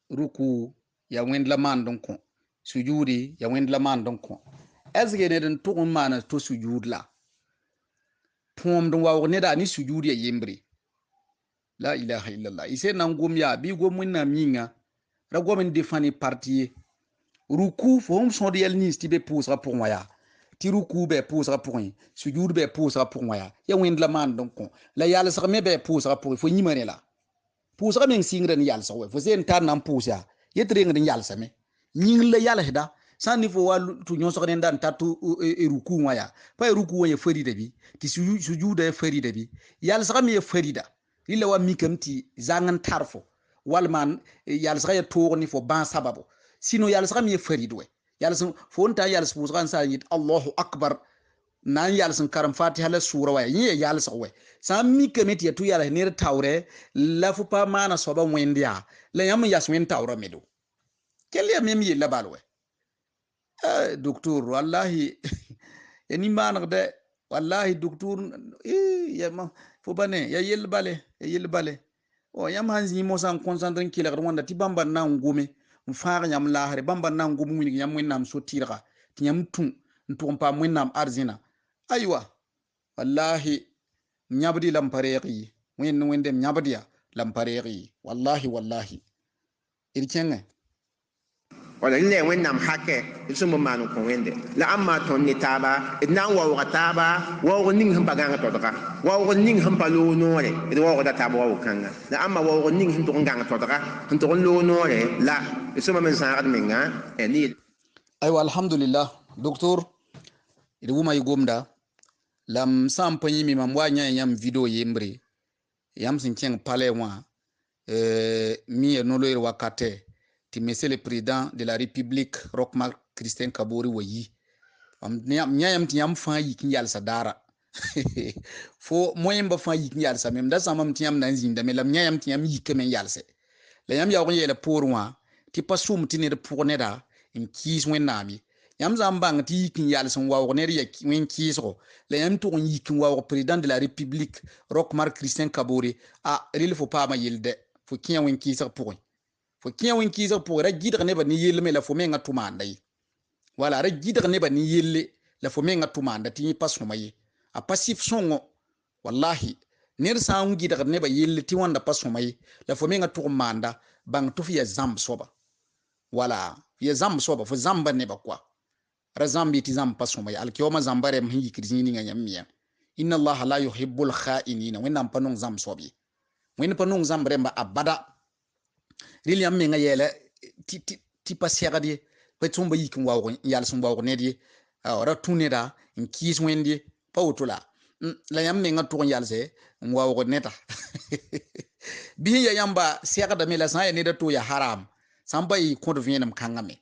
ruku ya wendla mandon ko sujudi ya wendla mandon ko ezge ne den to mana to sujud la pom don wa ne da ni sujudi ya yembri la ilaha illallah ise nan gom ya bi gom mun na minga ra gom defani parti ruku fo son de yel ni stibe posera pour moi ya ti ruku be posera pour ni sujud be posera pour moi ya wendla mandon ko la yalla sa me be posera pour fo nyimane la pusga men singre ni yalsa we fo sen tar nan pusa yetre ngin yalsa me nying la yalla heda san ni fo walu tu nyoso den dan tatu ruku waya pa ruku waya farida bi ti sujuda farida bi yalsa me farida illa wa mikamti zangan tarfo walman yalsa ya to ni fo ban sababu sino yalsa me faridwe yalsa fo nta yalsa pusga sa yit Allahu akbar nan yalsin karam fatiha la sura wa yi yalsa we sam mi kemeti ya tu yala ne tawre la fu pa mana soba wendia la yam yas wen tawra medo kelle mem yi la balwe docteur wallahi yani manak de wallahi docteur ya ma fu bane ya yel bale o yam hanzi mo san concentrer kila wanda ti bamba na ngume mfaga nyam lahare bamba na ngumu ni nyam wenam so tira ti nyam tun ntumpa mwenam arzina aywa wallahi nyabdi lampareki wende nyabdiya lampareki wallahi irkenge wala le wen nam hakke sumo manu ko wende la amma ton ni taba nan wa taba wa ning hamba ganga to daga wa ning hamba lo nore wa da taba wa kanga la amma wa ning hin to ganga to daga hin to lo nore la sumo men sa menga ni aywa alhamdulillah docteur idu ma yugomda lam sampanyi mi mamwanya yam video yembre yam sincheng pale wa mi enolo wakate ti monsieur le président de la république Roch-Marc Christian Kabore wayi nyam ti yam fa yi kin yal sadara fo moyen ba fa yi kin yal sa mem da samam ti yam nan zinda me lam nyam ti yam yi kemen yal se la yam ya ko yele pour wa ti pasum ti ne pour ne da in kis wen nami yam zambang ti kin yal son wa ne ya wen kiso la yam to yi kin wa président de la république Roch-Marc Christian Kabore ril fo pa ma yilde fo kin wen kisa pour fo kin wen kisa pour ra gidre ne ba ni yelle me la fo me ngatu mandai wala ra gidre ne ba ni yelle la fo me ngatu manda ti pasu mai a passif songo wallahi ner sa un gidre ne ba yelle ti wanda pasu mai la fo me ngatu manda bang to fi ya zamb soba wala ya zamb soba fo zamba ne ba kwa ra zambi ti zamb pasu mai alkiyoma zambare mhi kirzini nga nyammiya inna allaha la yuhibbul kha'inina wenam panong zamb sobi wen panong zambre ba abada ril yam menga yele ti pasiagadi petumba yikin wawo yal sun wawo nedi ora tuneda in kis wendi pawtula la yam menga to yalse wawo neta bi ya yamba siagada mela sa ya neda to ya haram samba yi kodo vienam kangame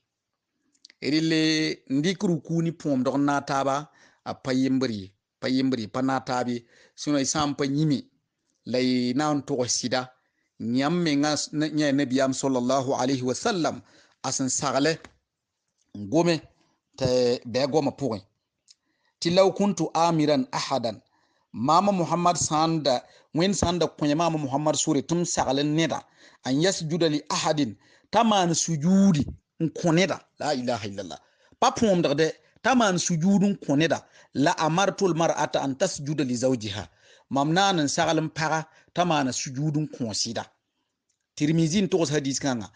erile ndikru kuni pom do na taba a payimbri panatabi sino sampa nyimi lay nan to sida nyam menga nya nabiyam sallallahu alaihi wasallam asan sagale ngome te be goma pourri ti law kuntu amiran ahadan mama muhammad sanda wen sanda kunya mama muhammad sure tum sagale neda an yasjuda li ahadin taman sujudi nkoneda la ilaha illallah pa pom de taman sujudun koneda la amartul mar'ata an tasjuda li zawjiha mamnan sagalin para tamana sujudun konsida tirmizin to hadis kanga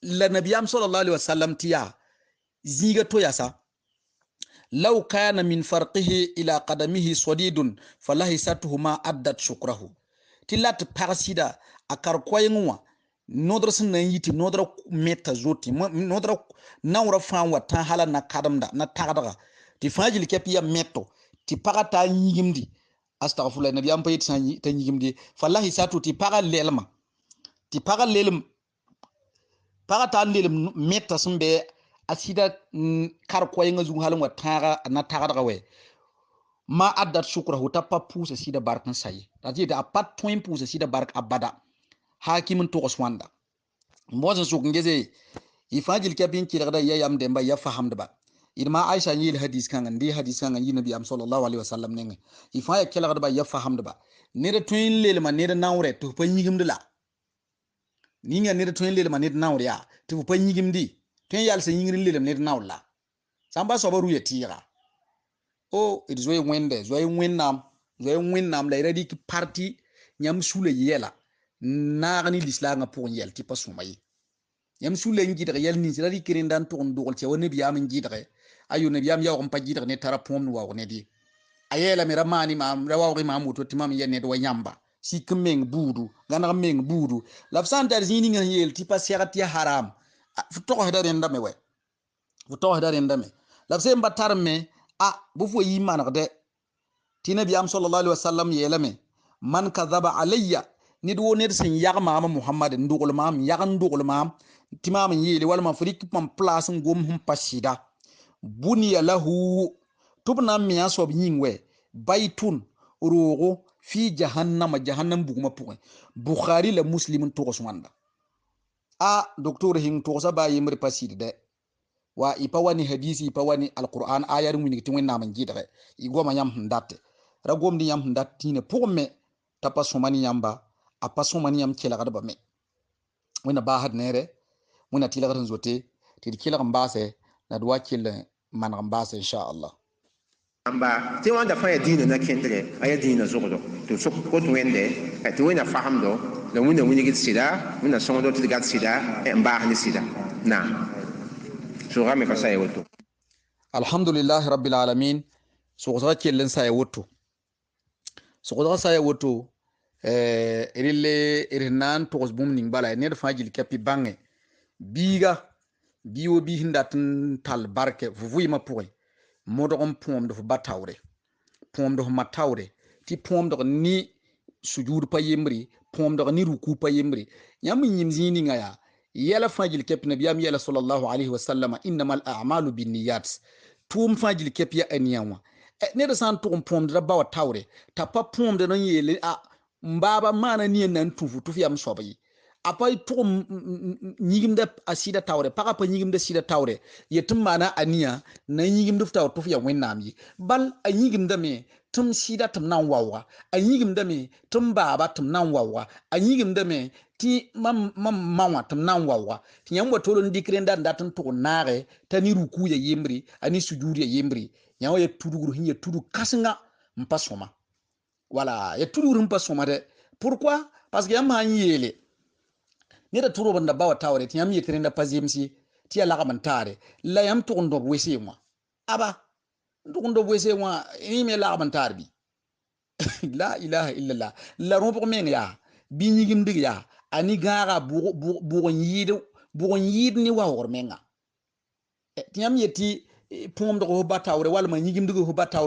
la nabiyam sallallahu alaihi wasallam tiya ziga to yasa law kana min farqihi ila qadamihi sadidun falahisatuhuma addat shukrahu tilat parsida akar koyenwa nodra sun nan yiti nodra meta zoti nodra nawra fanwa ta hala na kadamda na tagadaga ti fajil kepiya meto ti pagata yigimdi astaghfirullah nabi am payit sanyi ta yigimdi fallahi satu ti pagal lelma ti pagal lelm pagata lelm meta sumbe asida kar koyenga zu halin wa taga na tagadaga we ma addat shukrahu ta papusa sida barkan sayi tati da pat point pusa sida bark abada hakimin to oswanda mbozen suk ngeze ifajil kabin kirada yayam demba ya fahamda ba idma aisha yil hadis kan ndi hadis kan yi nabi am sallallahu alaihi wasallam ne ifaya kelagada ba ya fahamda ba ne da twin lelma ne da nawre to fa yigimdila ninga ne da twin lelma ne da nawre ya to fa yigimdi twin yal se yingrin lelma ne da nawla samba sobaru ya tira o it zoy wende zoy winnam la iradi ki parti nyam sule yela nagani lislanga pour yel ti pasumay yam sule ngidre yel ni sirari kirindan to ndogol ci woni biya am ngidre ayu ne biyam yaw pa ngidre ne tara pom no wa ne di ayela mi ramani ma rawawi ma muto timam yenne do nyamba si kemeng budu gana meng budu lafsan dar zini ngi yel ti pasirati haram futo hedare ndame we futo hedare ndame lafse mbatar me bu fo yi manade ti nabi am sallallahu alaihi wasallam yelame man kadhaba alayya ni do ne sen yag mama muhammad ndugul mam yag ndugul mam timam yele wal ma frik pam place ngom hum pasida buniya lahu tubna miya sob yingwe baytun rugo fi jahannam buguma puwe bukhari la muslimin to oswanda docteur hing to sa ba yimri pasida de wa ipa wani hadisi ipa wani alquran ayar mun ngi wenna man jidare igoma yam ndate ragom di yam ndatine pourme tapa somani yamba apa somani yam kila gada ba me wena ba had nere wena tila gada zote ti kila gambase na dwa kila man gambase insha Allah amba ti wanda fa ya dina na kendre aya dina zogo to so ko to wende ti wena fahamdo la wena wini git sida wena songo to gat sida e mba ni sida na سوغامي فساي وتو الحمد لله رب العالمين سوغا كيلن ساي وتو سوغا ساي وتو ريلي رنان توس بوم نين بالا نير فاجيل كابي بانغي بيغا بيو بي هنداتن تال باركه فوي ما بوي مودوم بوم دو باتاوري بوم دو ماتاوري تي بوم دو ني سجود با يمري بوم دو ني ركوع با يمري يام نيمزيني غايا yela fajil kep nabiyam yela sallallahu alaihi wasallam innamal a'malu binniyat tum fajil kep ya aniyanwa ne da san tum pom da bawa tawre ta pa pom da non yele mbaba mana ni nan tufu yam sobayi apai tum nyigim da asida tawre paka pa nyigim da sida tawre yetum mana aniya na nyigim da tawre tufu ya wennami bal a nyigim da me tum sida tum nan wawa a nyigim da me tum baba tum nan wawa a nyigim da me ti mamwa tum nan wawa ti nyamwa tolon dikrenda ndatun to nare tani ruku ya yemri ani sujudi ya yemri nyawa ya tuduguru hinya tudu kasinga mpasoma wala ya tuduguru mpasoma de pourquoi parce que yam han yele ni da turo banda bawa tawre ti yam yikrenda pazimsi ti ya laga mantare la yam to ndo wese mwa aba ndo wese mwa ni me laga mantare bi la ilaha illallah la rompo men ya bi nyigim dig ya ani gara bugon yid ni wa wormenga ti yam yeti pom do ho batawre wala ma nyigim dig ho batawre